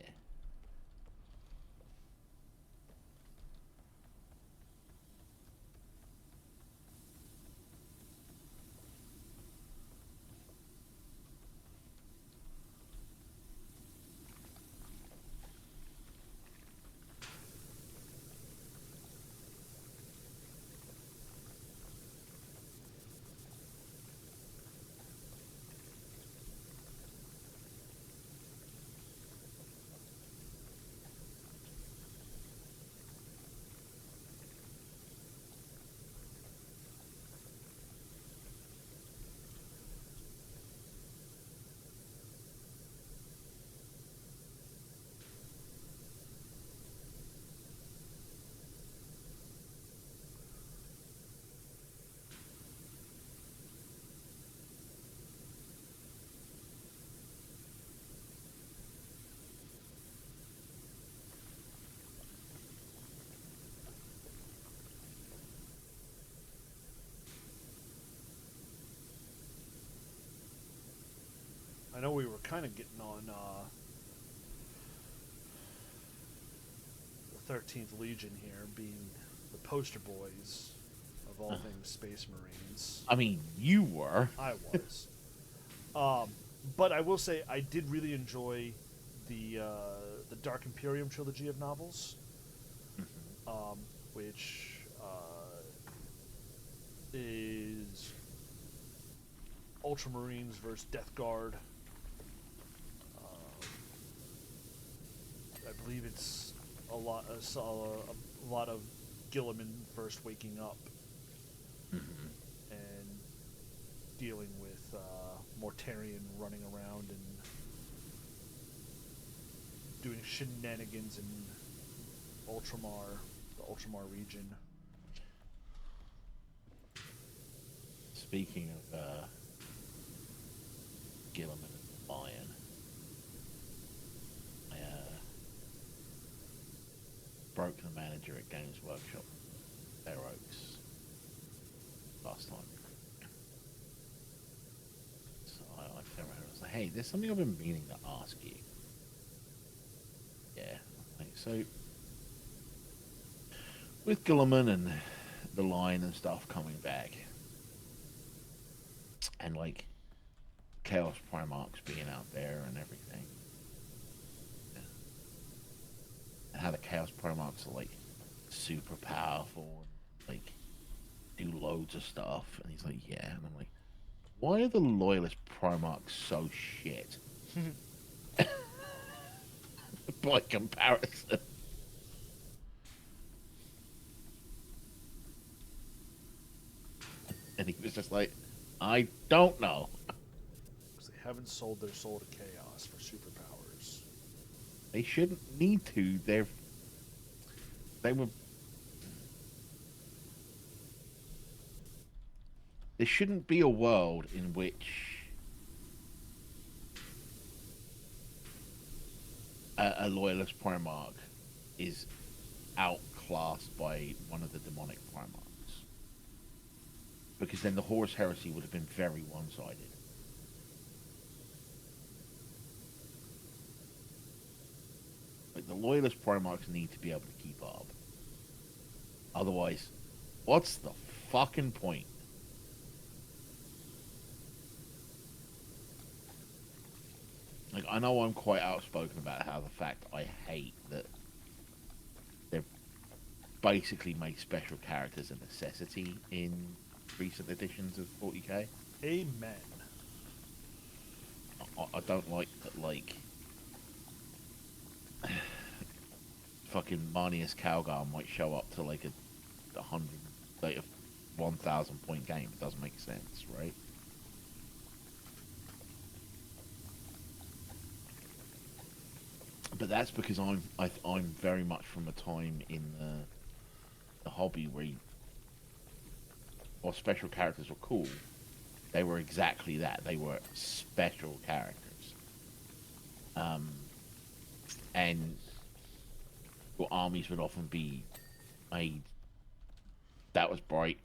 Speaker 1: know we were kind of getting on the 13th Legion here, being the poster boys of all things Space Marines.
Speaker 3: I mean, you were.
Speaker 1: I was. But I will say I did really enjoy the Dark Imperium trilogy of novels, which is Ultramarines versus Death Guard. I believe it's a lot of Gilliman first waking up and dealing with Mortarion running around and doing shenanigans in the Ultramar region.
Speaker 3: Speaking of Gilliman and the Lion, I broke the manager at Games Workshop, Fair Oaks, last time. So I turned around and was like, hey, there's something I've been meaning to ask you. Yeah. So, with Gilliman and the Lion and stuff coming back, and like Chaos Primarchs being out there and everything, and how the Chaos Primarchs are like super powerful and like do loads of stuff, and he's like, yeah, and I'm like, why are the Loyalist Primarchs so shit? By comparison. And he was just like, I don't know.
Speaker 1: Because they haven't sold their soul to chaos for superpowers.
Speaker 3: They shouldn't need to. They were. There shouldn't be a world in which a Loyalist Primarch is outclassed by one of the demonic Primarchs. Because then the Horus Heresy would have been very one-sided. Like, the Loyalist Primarchs need to be able to keep up. Otherwise, what's the fucking point? Like, I know I'm quite outspoken about how the fact I hate that they've basically made special characters a necessity in recent editions of 40k.
Speaker 1: Amen.
Speaker 3: I don't like that, like, fucking Marnius Calgar might show up to like a 100, like a 1,000 point game. It doesn't make sense, right? But that's because I'm very much from a time in the hobby where while special characters were cool, they were exactly that. They were special characters. And your armies would often be made. That was bright.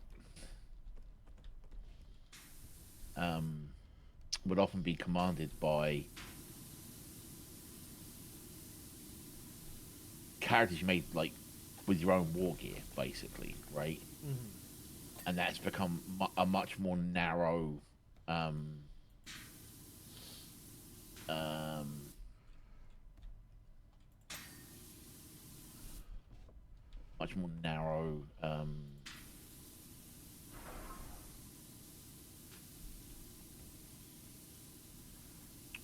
Speaker 3: Would often be commanded by characters you made like with your own war gear, basically, right?
Speaker 1: Mm-hmm.
Speaker 3: And that's become a much more narrow, much more narrow,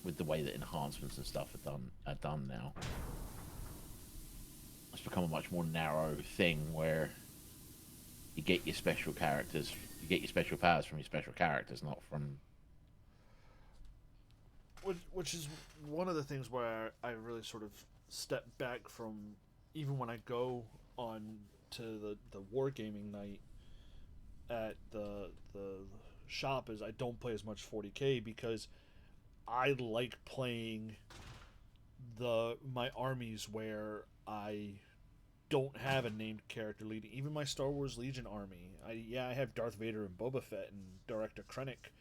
Speaker 3: with the way that enhancements and stuff are done now. It's become a much more narrow thing where you get your special characters, you get your special powers from your special characters, not from.
Speaker 1: Which is one of the things where I really sort of step back from, even when I go on to the wargaming night at the shop, is I don't play as much 40k because I like playing my armies where I don't have a named character leading. Even my Star Wars Legion army, I have Darth Vader and Boba Fett and Director Krennic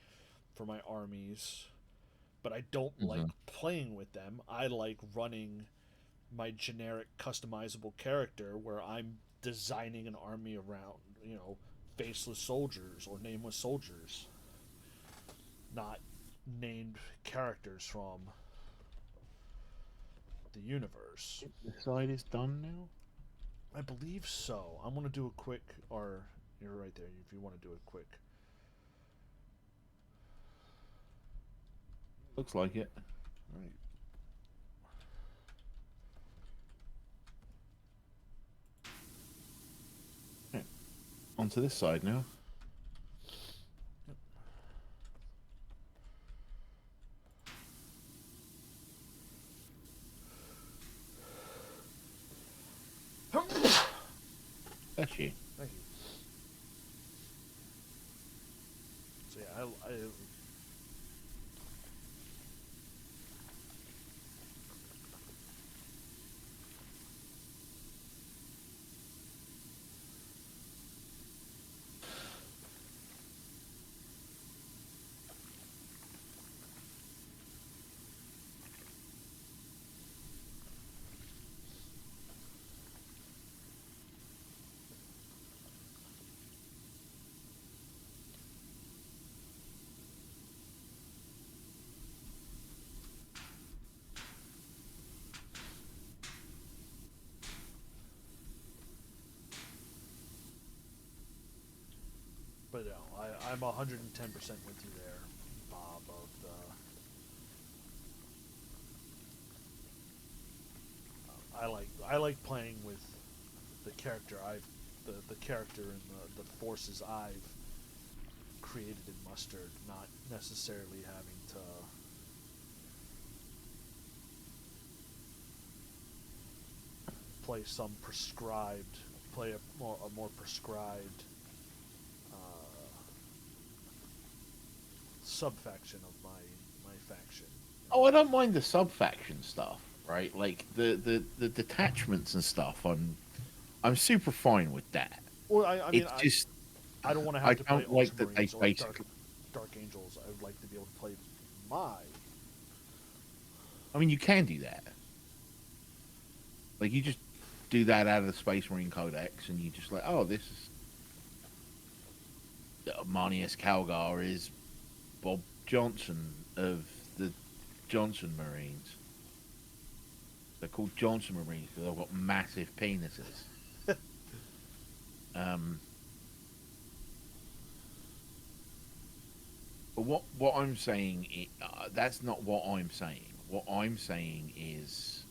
Speaker 1: for my armies, but I don't like
Speaker 3: Hmm.
Speaker 1: playing with them. I like running my generic customizable character where I'm designing an army around, faceless soldiers or nameless soldiers, not named characters from the universe.
Speaker 3: The side is done now.
Speaker 1: I believe so. I'm going to do a quick, or you're right there if you want to do it quick.
Speaker 3: Looks like it. Right. Okay. Onto this side now. That's you.
Speaker 1: Thank you. So yeah, I but no, I'm 110% with you there, Bob. Of the, I like playing with the character the character and the forces I've created in Mustard, not necessarily having to play some prescribed, play a more prescribed sub faction of my faction.
Speaker 3: Oh, I don't mind the sub faction stuff, right? Like the detachments and stuff. I'm super fine with that.
Speaker 1: Well, I mean,
Speaker 3: It's just
Speaker 1: I don't want to
Speaker 3: I
Speaker 1: have to play
Speaker 3: don't like that they
Speaker 1: Ultramarines or
Speaker 3: basically.
Speaker 1: Dark Angels. I would like to be able to play my.
Speaker 3: I mean, you can do that. Like you just do that out of the Space Marine Codex, and you just like, oh, this is Marnius Calgar is Bob Johnson of the Johnson Marines. They're called Johnson Marines because they've got massive penises. Um, but what I'm saying, that's not what I'm saying. What I'm saying is,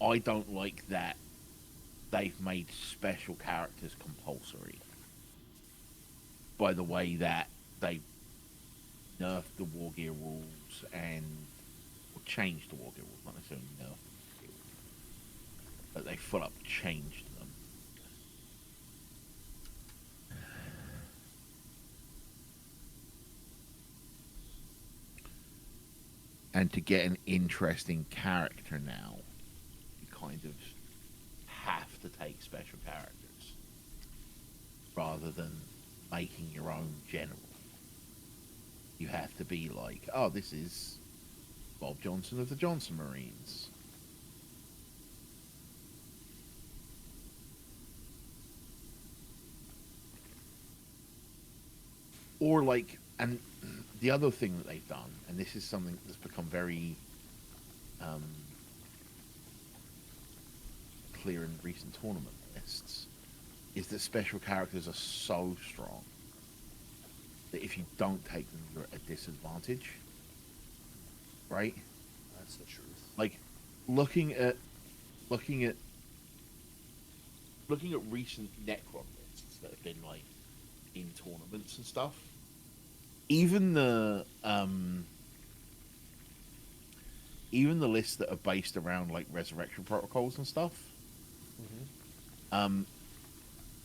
Speaker 3: I don't like that they've made special characters compulsory by the way that they nerfed the War Gear rules and or changed the War Gear rules, not necessarily nerfed, but they full up changed them. And to get an interesting character now, you kind of have to take special characters rather than making your own general. You have to be like, oh, this is Bob Johnson of the Johnson Marines. Or like, and the other thing that they've done, and this is something that's become very um, clear in recent tournament lists, is that special characters are so strong that if you don't take them, you're at a disadvantage. Right?
Speaker 1: That's the truth.
Speaker 3: Like looking at looking at looking at recent Necron lists that have been like in tournaments and stuff. Even the lists that are based around like resurrection protocols and stuff,
Speaker 1: Mm-hmm.
Speaker 3: um,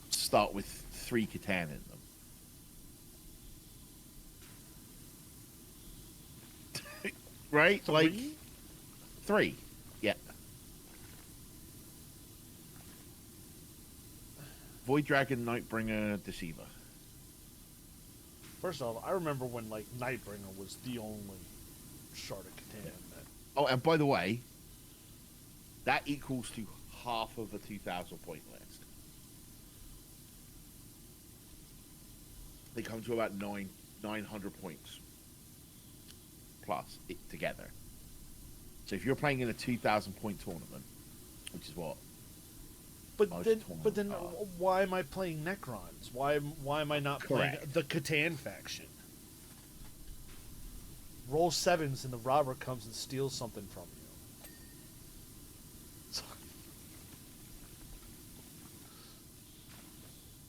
Speaker 3: start with 3 Catan in them. Right?
Speaker 1: Three?
Speaker 3: Like 3. Yeah. Void Dragon, Nightbringer, Deceiver.
Speaker 1: First off, I remember when like Nightbringer was the only Shard of Catan. That
Speaker 3: Oh, and by the way, that equals to half of a 2,000 point list. They come to about 900 points plus it together. So if you're playing in a 2,000 point tournament, which is what
Speaker 1: But
Speaker 3: most
Speaker 1: then,
Speaker 3: tournaments are.
Speaker 1: why am I playing Necrons? Why am I not
Speaker 3: Correct.
Speaker 1: playing the Catan faction? Roll sevens and the robber comes and steals something from you.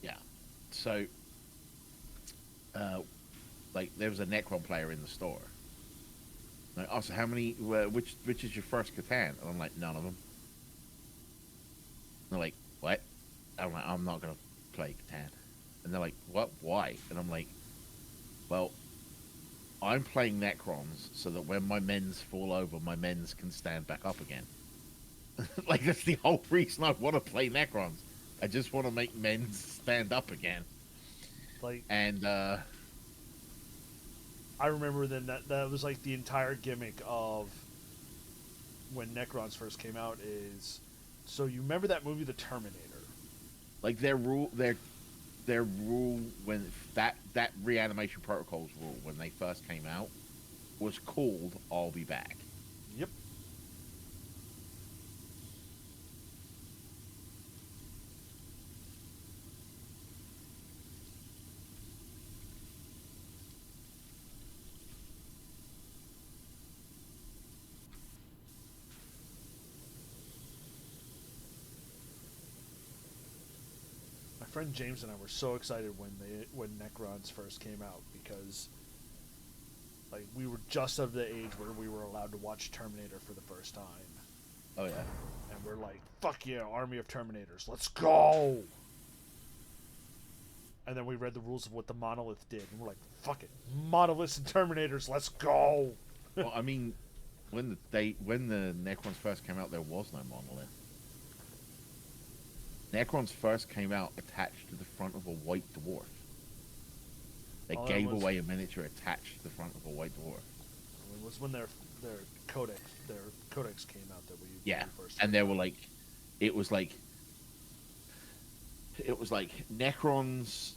Speaker 3: Yeah. So, like, there was a Necron player in the store. Like, oh, so how many? Which is your first Catan? And I'm like, none of them. And they're like, what? I'm like, I'm not gonna play Catan. And they're like, what? Why? And I'm like, well, I'm playing Necrons so that when my men's fall over, my men's can stand back up again. Like, that's the whole reason I want to play Necrons. I just want to make men stand up again.
Speaker 1: Like,
Speaker 3: And
Speaker 1: I remember then that was like the entire gimmick of when Necrons first came out is, so you remember that movie The Terminator?
Speaker 3: like their rule when that reanimation protocols rule when they first came out was called "I'll be back."
Speaker 1: Yep. My friend James and I were so excited when Necrons first came out because like we were just of the age where we were allowed to watch Terminator for the first time.
Speaker 3: Oh yeah.
Speaker 1: And we're like, fuck yeah, army of Terminators, let's go! And then we read the rules of what the Monolith did, and we're like, fuck it, Monoliths and Terminators, let's go!
Speaker 3: Well, I mean, when the Necrons first came out, there was no monolith. Necrons first came out attached to the front of a white dwarf. They gave away a miniature attached to the front of a white dwarf.
Speaker 1: It was when their codex came out that we
Speaker 3: Yeah,
Speaker 1: we first
Speaker 3: and they were like, it was like Necrons.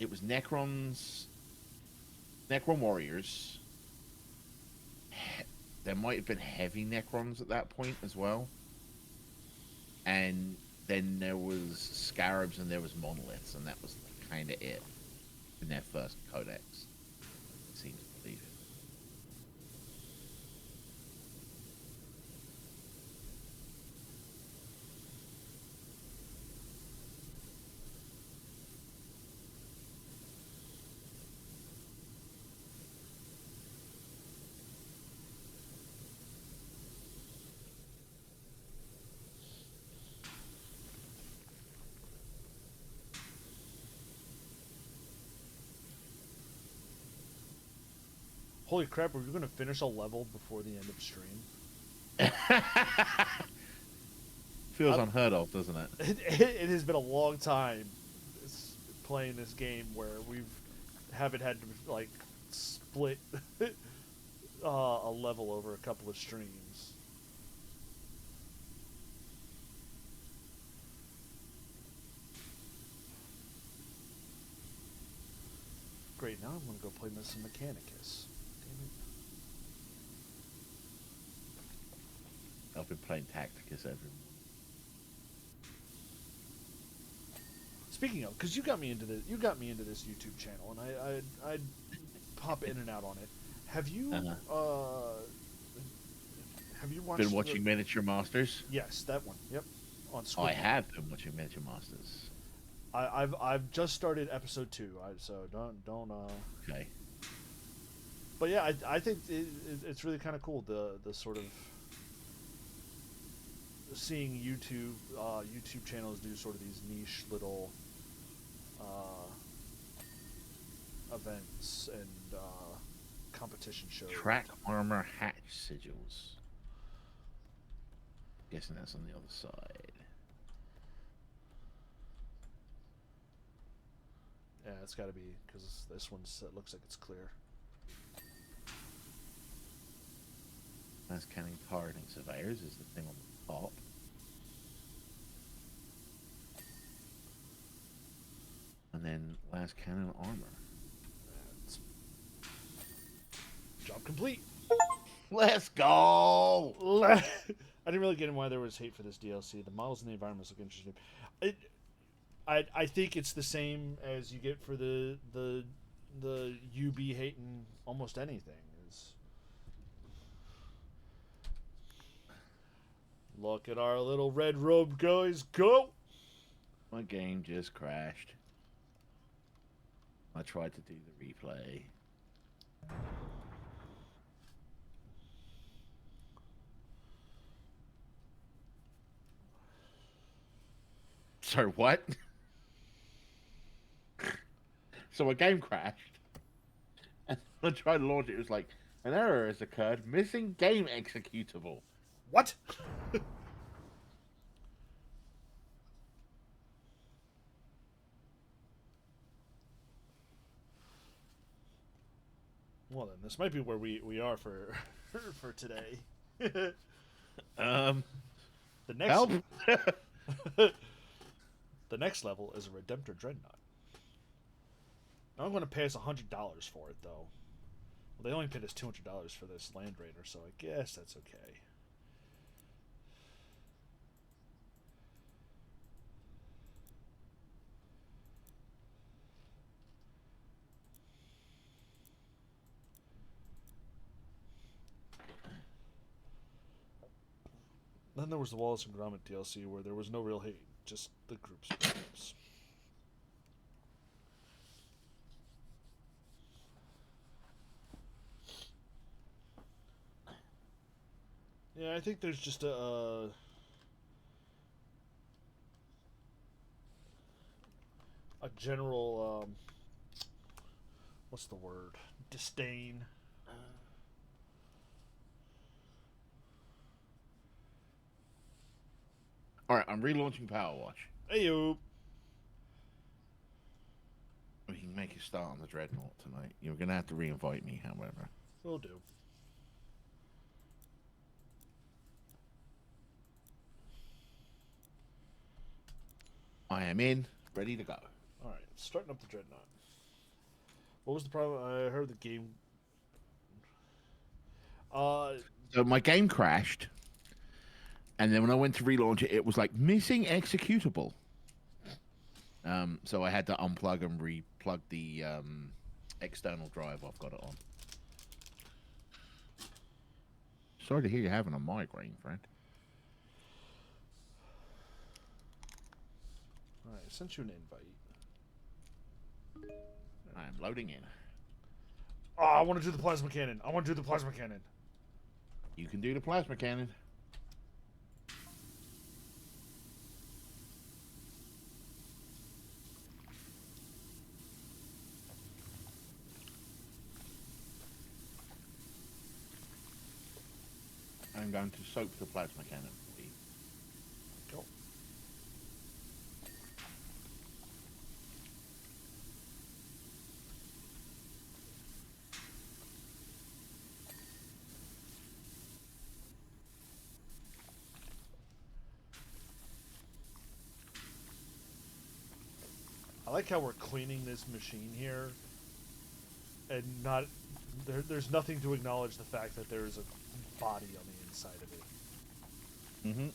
Speaker 3: It was Necrons, Necron warriors. There might have been heavy Necrons at that point as well, and then there was Scarabs and there was Monoliths, and that was kind of it in their first codex. Seems to believe it.
Speaker 1: Holy crap, are we going to finish a level before the end of stream?
Speaker 3: Feels unheard of, doesn't it?
Speaker 1: It has been a long time playing this game where we haven't had to like split a level over a couple of streams. Great, now I'm going to go play some Mechanicus. Damn it.
Speaker 3: I've been playing Tacticus every morning.
Speaker 1: Speaking of, because you got me into this YouTube channel, and I pop in and out on it. Have you have you watched?
Speaker 3: Been watching Miniature Masters.
Speaker 1: Yes, that one. Yep, on
Speaker 3: Oh,
Speaker 1: Squid.
Speaker 3: I have been watching Miniature Masters.
Speaker 1: I've just started episode 2, so don't.
Speaker 3: Okay.
Speaker 1: But yeah, I think it's really kind of cool the sort of seeing YouTube channels do sort of these niche little events and competition shows.
Speaker 3: Track armor hatch sigils. Guessing that's on the other side.
Speaker 1: Yeah, it's got to be because this one looks like it's clear.
Speaker 3: Last Cannon Hardening Surveyors is the thing on the top. And then Last Cannon Armor.
Speaker 1: That's job complete.
Speaker 3: Let's go!
Speaker 1: I didn't really get in why there was hate for this DLC. The models and the environments look interesting. I think it's the same as you get for the UB hating almost anything. Is look at our little red robe guys go.
Speaker 3: My game just crashed. I tried to do the replay. Sorry, what? So my game crashed. And when I tried to launch it, it was like, an error has occurred. Missing game executable.
Speaker 1: What? Well then, this might be where we are for for today.
Speaker 3: Um,
Speaker 1: The next
Speaker 3: help!
Speaker 1: the next level is a Redemptor Dreadnought. I'm going to pay us $100 for it, though. Well, they only paid us $200 for this Land Raider, so I guess that's okay. Then there was the Wallace and Gromit DLC, where there was no real hate, just the groups. Yeah, I think there's just a general what's the word? Disdain.
Speaker 3: Alright, I'm relaunching Power Watch.
Speaker 1: Ayo.
Speaker 3: We can make a start on the Dreadnought tonight. You're going to have to re-invite me, however.
Speaker 1: Will do.
Speaker 3: I am in, ready to go.
Speaker 1: Alright, starting up the Dreadnought. What was the problem? I heard the game.
Speaker 3: So my game crashed, and then when I went to relaunch it, it was like missing executable. So I had to unplug and re-plug the external drive I've got it on. Sorry to hear you're having a migraine, friend.
Speaker 1: Alright, I sent you an invite.
Speaker 3: I am loading in.
Speaker 1: Oh, I want to do the plasma cannon. I want to do the plasma cannon.
Speaker 3: You can do the plasma cannon. I'm going to soak the plasma cannon for you.
Speaker 1: Go. I like how we're cleaning this machine here, and there's nothing to acknowledge the fact that there is a body on the inside of it.
Speaker 3: Mm-hmm.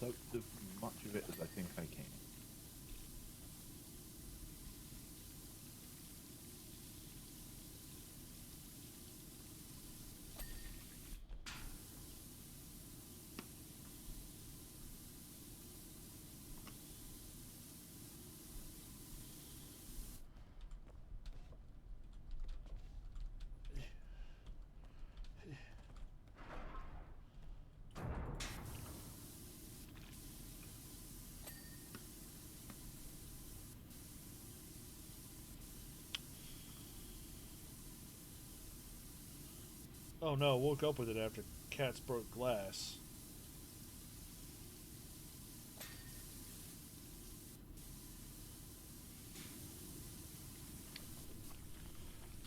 Speaker 3: Soak as much of it as I think I can.
Speaker 1: Oh no, woke up with it after cats broke glass.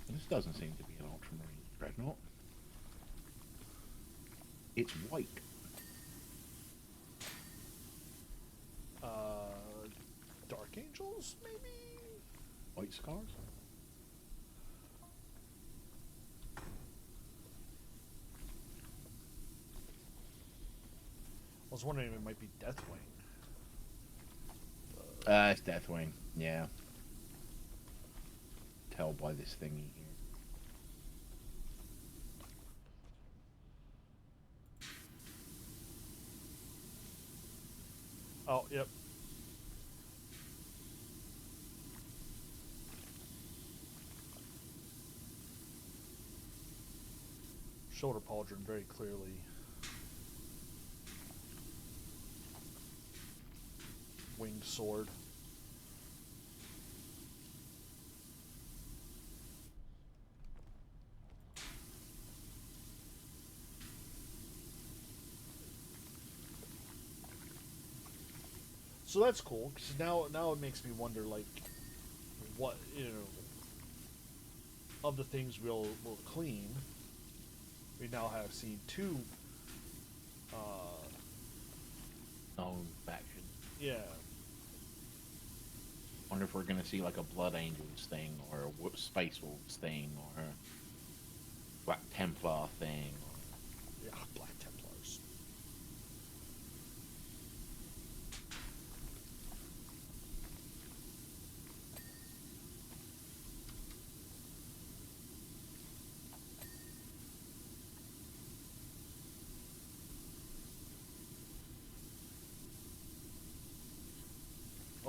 Speaker 3: This doesn't seem to be an ultramarine dreadnought. It's white.
Speaker 1: Dark Angels, maybe?
Speaker 3: White scars?
Speaker 1: I was wondering if it might be Deathwing.
Speaker 3: It's Deathwing. Yeah. Tell by this thingy here.
Speaker 1: Oh, yep. Shoulder pauldron very clearly. Winged sword. So that's cool, because now it makes me wonder, like, what, of the things we'll clean, we now have seen two,
Speaker 3: Known faction.
Speaker 1: yeah,
Speaker 3: Wonder if we're gonna see like a Blood Angels thing, or a Space Wolves thing, or a Black Templar thing.
Speaker 1: yeah, Black Templars.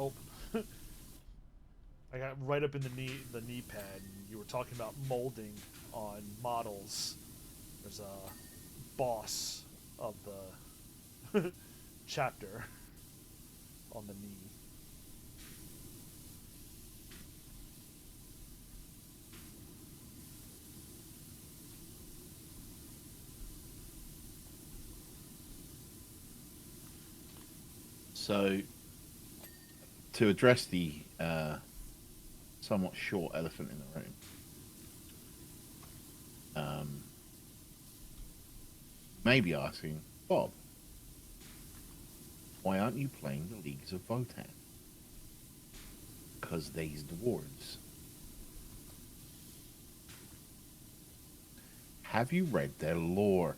Speaker 1: Oh, I got right up in the knee pad, and you were talking about molding on models. There's a boss of the chapter on the knee.
Speaker 3: So, to address the somewhat short elephant in the room, maybe asking Bob, why aren't you playing the Leagues of Votann? Because they's dwarves. Have you read their lore?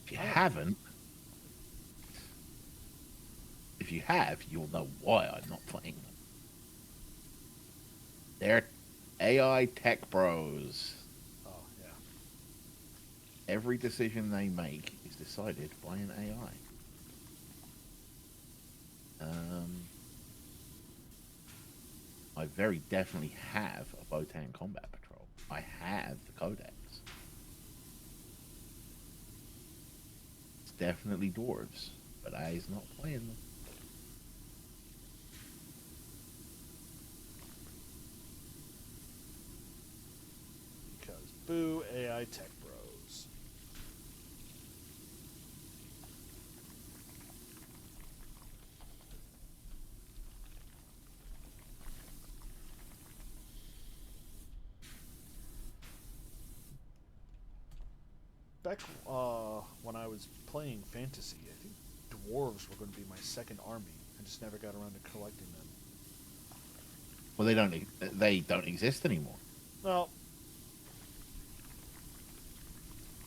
Speaker 3: If you haven't, if you have, you'll know why I'm not playing them. They're AI tech bros.
Speaker 1: Oh yeah.
Speaker 3: Every decision they make is decided by an AI. I very definitely have a Votann Combat Patrol. I have the Codex. It's definitely dwarves, but I's not playing them.
Speaker 1: Because boo AI tech bros. Back when I was playing fantasy, I think dwarves were going to be my second army. I just never got around to collecting them.
Speaker 3: Well, they don't exist anymore
Speaker 1: Well,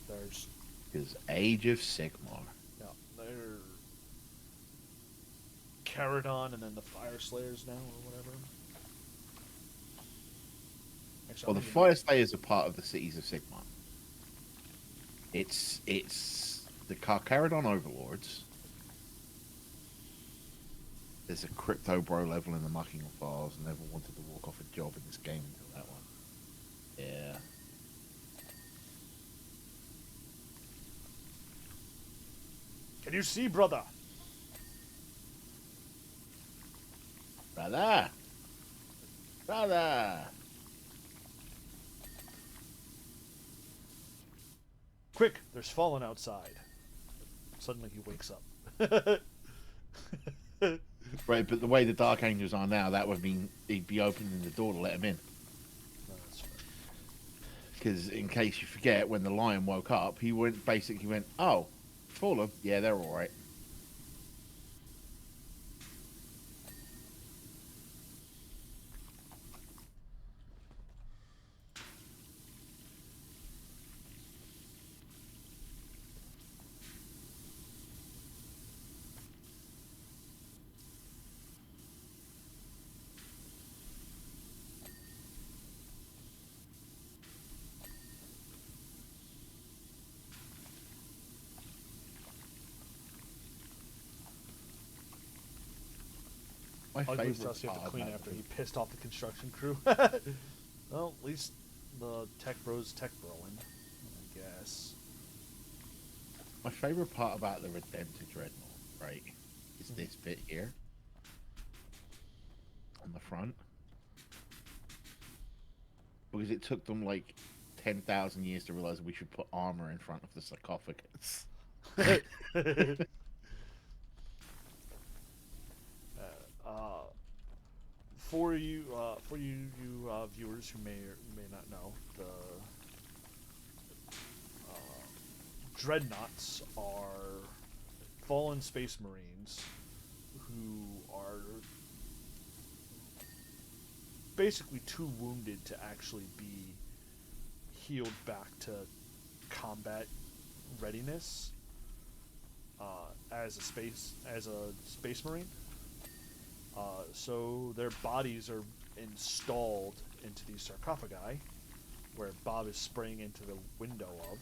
Speaker 1: there's
Speaker 3: because Age of Sigmar.
Speaker 1: yeah, they're Caradon and then the Fire Slayers now or whatever. Actually,
Speaker 3: Well,
Speaker 1: I
Speaker 3: the
Speaker 1: don't even
Speaker 3: Fire Slayers are part of the Cities of Sigmar. It's the Carcharodon Overlords. There's a crypto bro level in the Mucking Files, and never wanted to walk off a job in this game until that one. Yeah.
Speaker 1: Can you see, brother?
Speaker 3: Brother! Brother!
Speaker 1: Quick, there's fallen outside. Suddenly he wakes up.
Speaker 3: Right, but the way the Dark Angels are now, that would mean he'd be opening the door to let him in.
Speaker 1: No, that's fair.
Speaker 3: Because in case you forget, when the lion woke up, he basically went, "Oh, fallen? Yeah, they're all right." My
Speaker 1: Ugly
Speaker 3: favorite
Speaker 1: stuff you have to
Speaker 3: part
Speaker 1: clean
Speaker 3: about
Speaker 1: after
Speaker 3: the-
Speaker 1: he pissed off the construction crew. Well, at least the tech bros tech broing, I guess.
Speaker 3: My favorite part about the Redemptor Dreadnought, right, is this bit here on the front, because it took them like 10,000 years to realize we should put armor in front of the sarcophagus.
Speaker 1: For you viewers who may or may not know, the dreadnoughts are fallen space marines who are basically too wounded to actually be healed back to combat readiness as a space marine. So their bodies are installed into these sarcophagi, where Bob is spraying into the window of,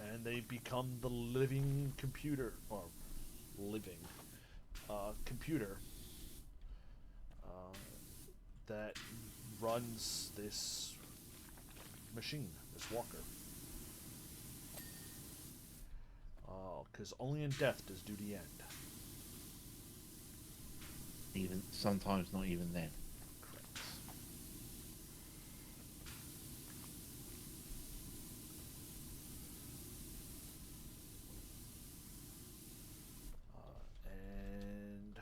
Speaker 1: and they become the living computer, or living computer that runs this machine, this walker. Because only in death does duty end.
Speaker 3: Even sometimes not even then.
Speaker 1: Correct. And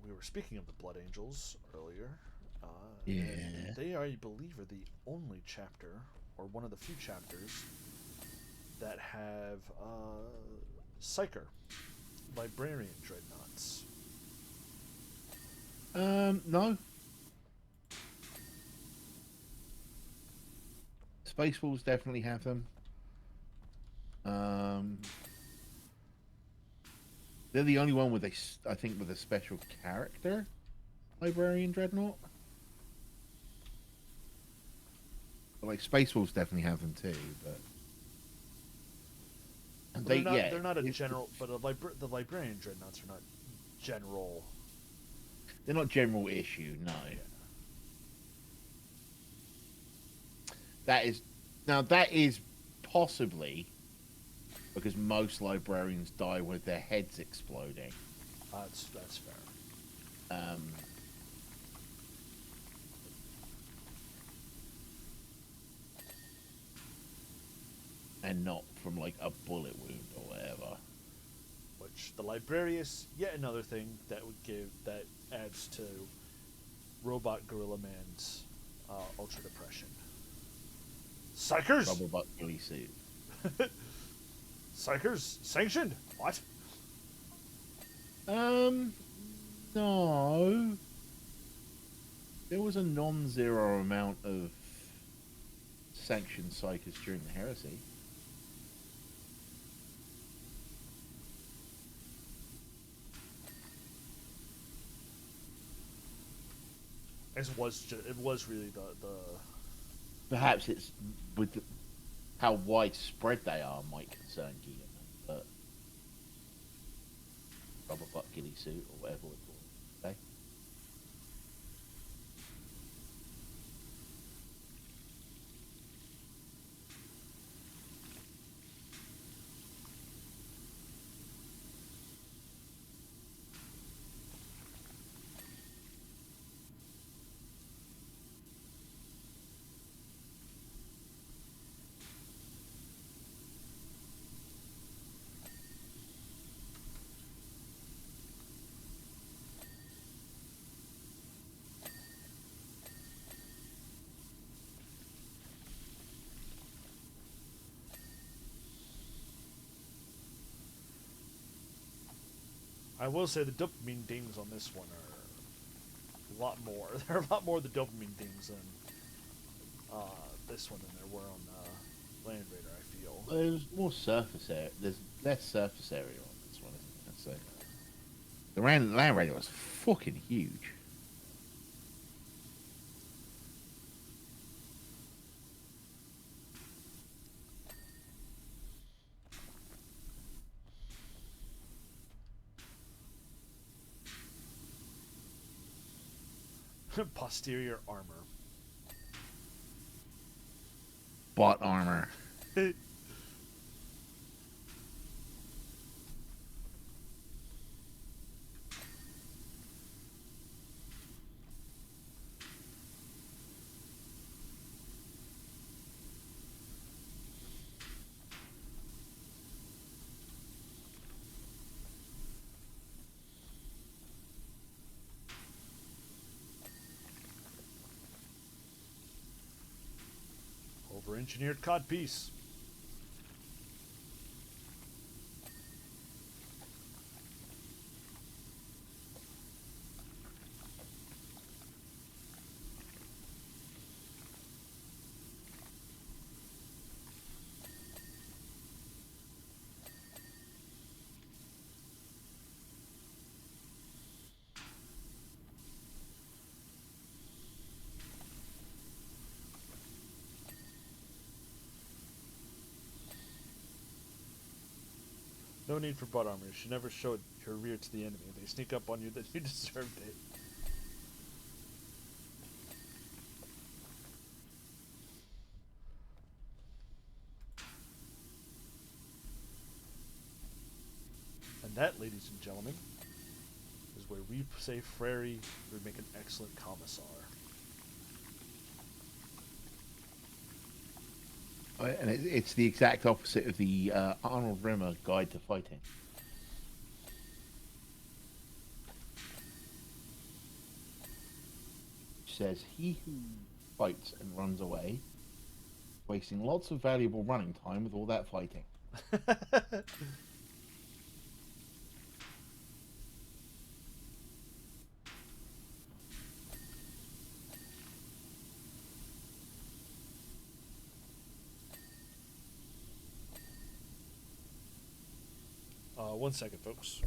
Speaker 1: we were speaking of the Blood Angels earlier.
Speaker 3: Yeah.
Speaker 1: And they are, I believe, are the only chapter, or one of the few chapters, that have Psyker, Librarian Dreadnoughts.
Speaker 3: No. Spaceballs definitely have them. They're the only one with I think, with a special character, Librarian Dreadnought. But, like, Spaceballs definitely have them too, but. And
Speaker 1: They're not a general, but the Librarian Dreadnoughts are not general.
Speaker 3: They're not general issue, no.
Speaker 1: Yeah.
Speaker 3: That is possibly because most librarians die with their heads exploding.
Speaker 1: That's fair.
Speaker 3: And not from like a bullet wound or whatever.
Speaker 1: Which the Librarius, yet another thing that adds to Robot Gorilla Man's Ultra Depression. Psychers!
Speaker 3: Rubber butt ghillie suit.
Speaker 1: Psychers sanctioned? What?
Speaker 3: No. There was a non-zero amount of sanctioned psychers during the heresy.
Speaker 1: It was really the
Speaker 3: Perhaps it's with how widespread they are might concern Guillermo, but rubber butt ghillie suit or whatever we call it. Okay?
Speaker 1: I will say the dopamine dings on this one are a lot more. There are a lot more of the dopamine dings than this one than there were on Land Raider, I feel.
Speaker 3: There's more surface area. There's less surface area on this one, isn't there? So the Land Raider was fucking huge.
Speaker 1: Posterior armor.
Speaker 3: Bot armor.
Speaker 1: Over-engineered codpiece. No need for butt armor. You should never show your rear to the enemy. If they sneak up on you, then you deserved it. And that, ladies and gentlemen, is where we say Frary would make an excellent commissar.
Speaker 3: And it's the exact opposite of the Arnold Rimmer Guide to Fighting. Which says, he who fights and runs away, wasting lots of valuable running time with all that fighting.
Speaker 1: One second, folks.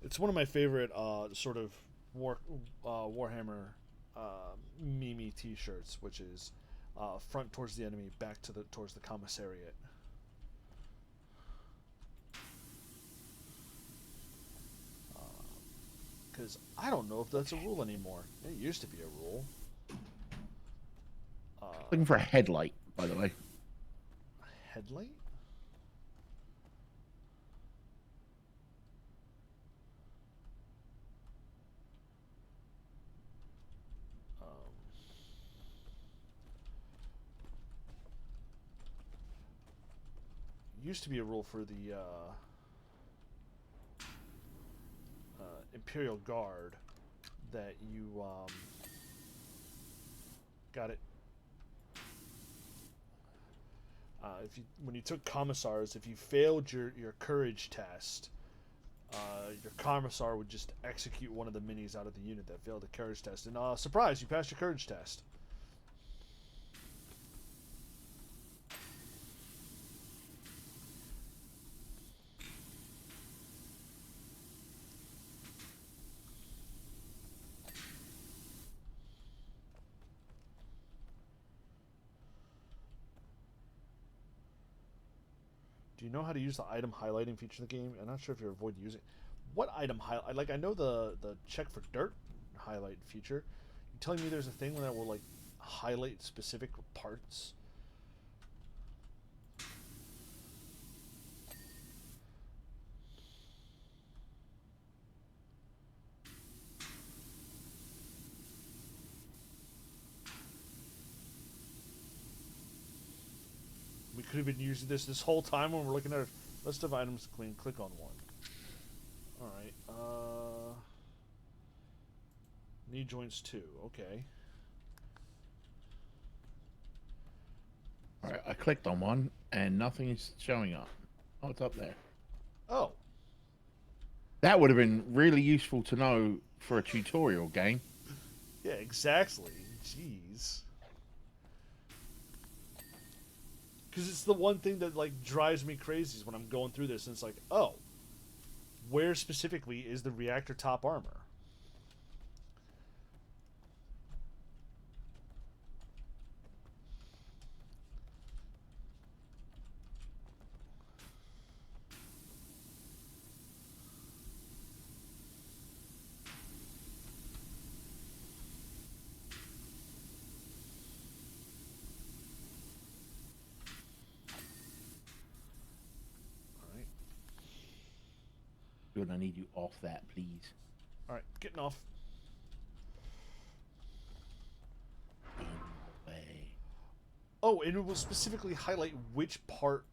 Speaker 1: It's one of my favorite sort of Warhammer meme T-shirts, which is front towards the enemy, back to towards the commissariat. Because I don't know if that's a rule anymore. It used to be a rule.
Speaker 3: Looking for a headlight, by the way.
Speaker 1: Headlight? Used to be a rule for the Imperial Guard that you got it. If you when you took commissars, if you failed your courage test, your commissar would just execute one of the minis out of the unit that failed the courage test. And surprise, you passed your courage test. Do you know how to use the item highlighting feature of the game? I'm not sure if you're avoiding using. What item highlight? Like I know the check for dirt highlight feature. You telling me there's a thing that will like highlight specific parts? We could have been using this whole time when we're looking at a list of items to clean. Click on one. All right. Knee joints 2. Okay.
Speaker 3: All right, I clicked on one and nothing is showing up. Oh, it's up there.
Speaker 1: Oh.
Speaker 3: That would have been really useful to know for a tutorial game.
Speaker 1: Yeah, exactly. Jeez. Because it's the one thing that like drives me crazy is when I'm going through this and it's like, oh, where specifically is the reactor top armor? Alright.
Speaker 3: Good, I need you off that, please.
Speaker 1: Alright, getting off.
Speaker 3: Way.
Speaker 1: Oh, and it will specifically highlight which part.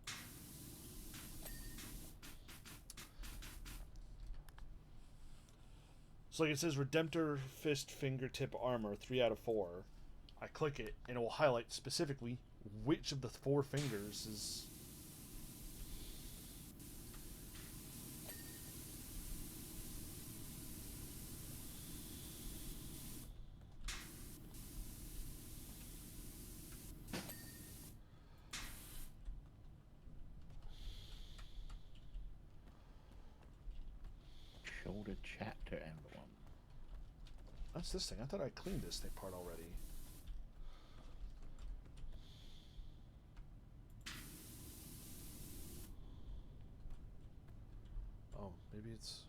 Speaker 1: So like it says Redemptor Fist Fingertip Armor 3 out of 4. I click it and it will highlight specifically which of the 4 fingers is.
Speaker 3: Shoulder chapter emblem.
Speaker 1: That's this thing. I thought I cleaned this thing part already. Oh, maybe it's.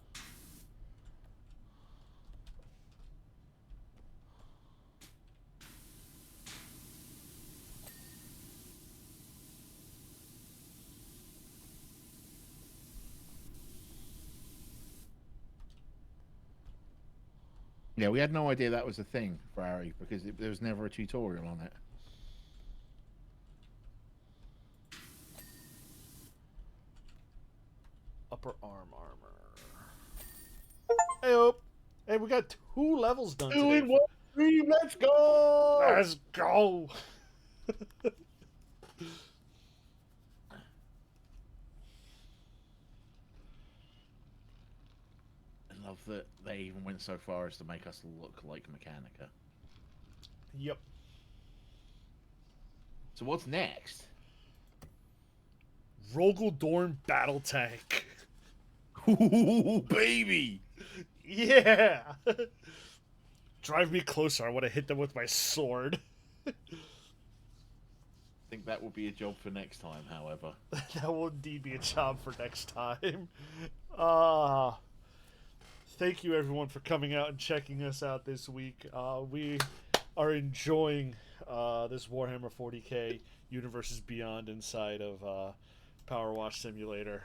Speaker 3: Yeah, we had no idea that was a thing for Ari because there was never a tutorial on it.
Speaker 1: Upper arm armor. Hey, hey, we got 2 levels done today.
Speaker 3: 2 in 1 stream, let's go!
Speaker 1: Let's go!
Speaker 3: I love that they even went so far as to make us look like Mechanica.
Speaker 1: Yep.
Speaker 3: So what's next?
Speaker 1: Rogel Dorn Battle Tank.
Speaker 3: Ooh, baby!
Speaker 1: Yeah! Drive me closer. I want to hit them with my sword.
Speaker 3: I think that will be a job for next time, however.
Speaker 1: That will indeed be a job for next time. Thank you everyone for coming out and checking us out this week. We are enjoying this Warhammer 40k Universes Beyond inside of Power Wash Simulator.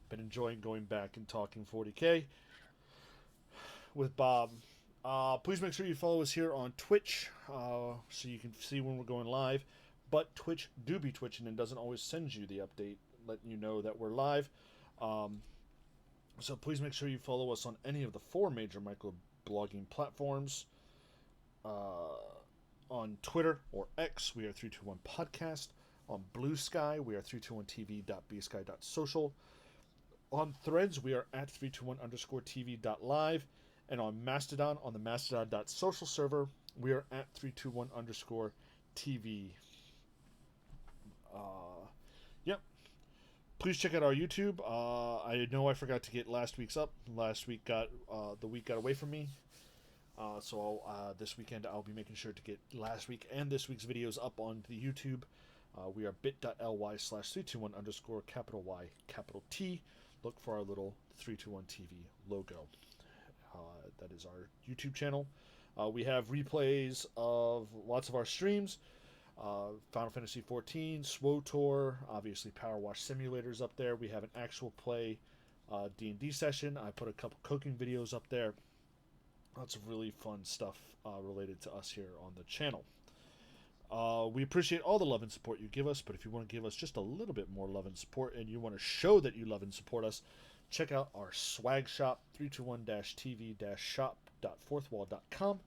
Speaker 1: Been enjoying going back and talking 40k with Bob. Please make sure you follow us here on Twitch so you can see when we're going live. But Twitch do be twitching and doesn't always send you the update letting you know that we're live. So please make sure you follow us on any of the 4 major microblogging platforms. On Twitter or X, we are 321 Podcast. On Blue Sky, we are 321tv.bsky.social. On Threads, we are at 321_tv.live. And on Mastodon, on the mastodon.social server, we are at 321_tv. Yep. Please check out our YouTube. I know I forgot to get last week's up. Last week got the week got away from me. So this weekend I'll be making sure to get last week and this week's videos up on the YouTube. We are bit.ly/321_Y T. Look for our little 321 TV logo. That is our YouTube channel. We have replays of lots of our streams. Final Fantasy XIV, SWOTOR, obviously Power Wash Simulators up there. We have an actual play D&D session. I put a couple cooking videos up there. Lots of really fun stuff related to us here on the channel. We appreciate all the love and support you give us, but if you want to give us just a little bit more love and support and you want to show that you love and support us, check out our swag shop, 321-tv-shop.fourthwall.com.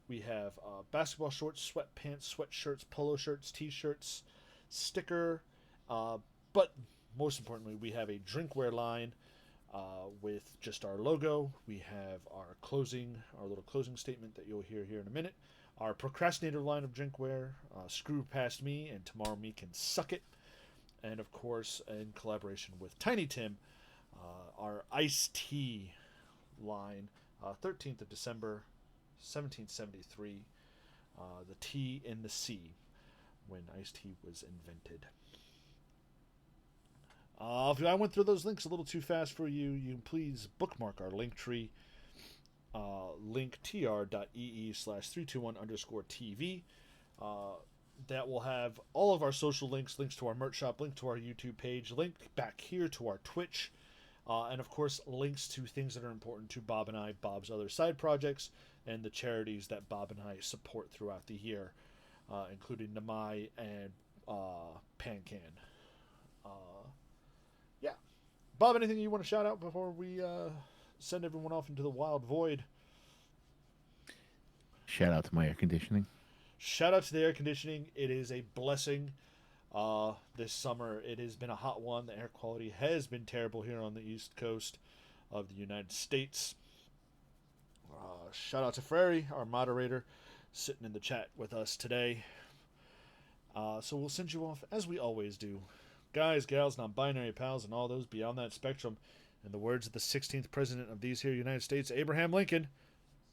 Speaker 1: We have basketball shorts, sweatpants, sweatshirts, polo shirts, t-shirts, sticker, but most importantly, we have a drinkware line with just our logo. We have our little closing statement that you'll hear here in a minute. Our procrastinator line of drinkware, Screw Past Me and Tomorrow Me Can Suck It. And of course, in collaboration with Tiny Tim, our iced tea line, 13th of December, 1773, the tea in the sea, when iced tea was invented. If I went through those links a little too fast for you, you can please bookmark our link tree, linktr.ee/321_TV. That will have all of our social links, links to our merch shop, link to our YouTube page, link back here to our Twitch, and of course links to things that are important to Bob and I, Bob's other side projects, and the charities that Bob and I support throughout the year, including Namai and PanCan. Yeah. Bob, anything you want to shout out before we send everyone off into the wild void?
Speaker 3: Shout out to my air conditioning.
Speaker 1: Shout out to the air conditioning. It is a blessing. This summer, it has been a hot one. The air quality has been terrible here on the East Coast of the United States. Shout out to Frary, our moderator, sitting in the chat with us today. So we'll send you off as we always do. Guys, gals, non-binary pals, and all those beyond that spectrum, in the words of the 16th president of these here United States, Abraham Lincoln,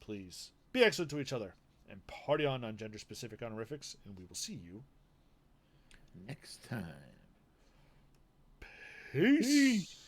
Speaker 1: please be excellent to each other and party on gender-specific honorifics, and we will see you
Speaker 3: next time.
Speaker 1: Peace.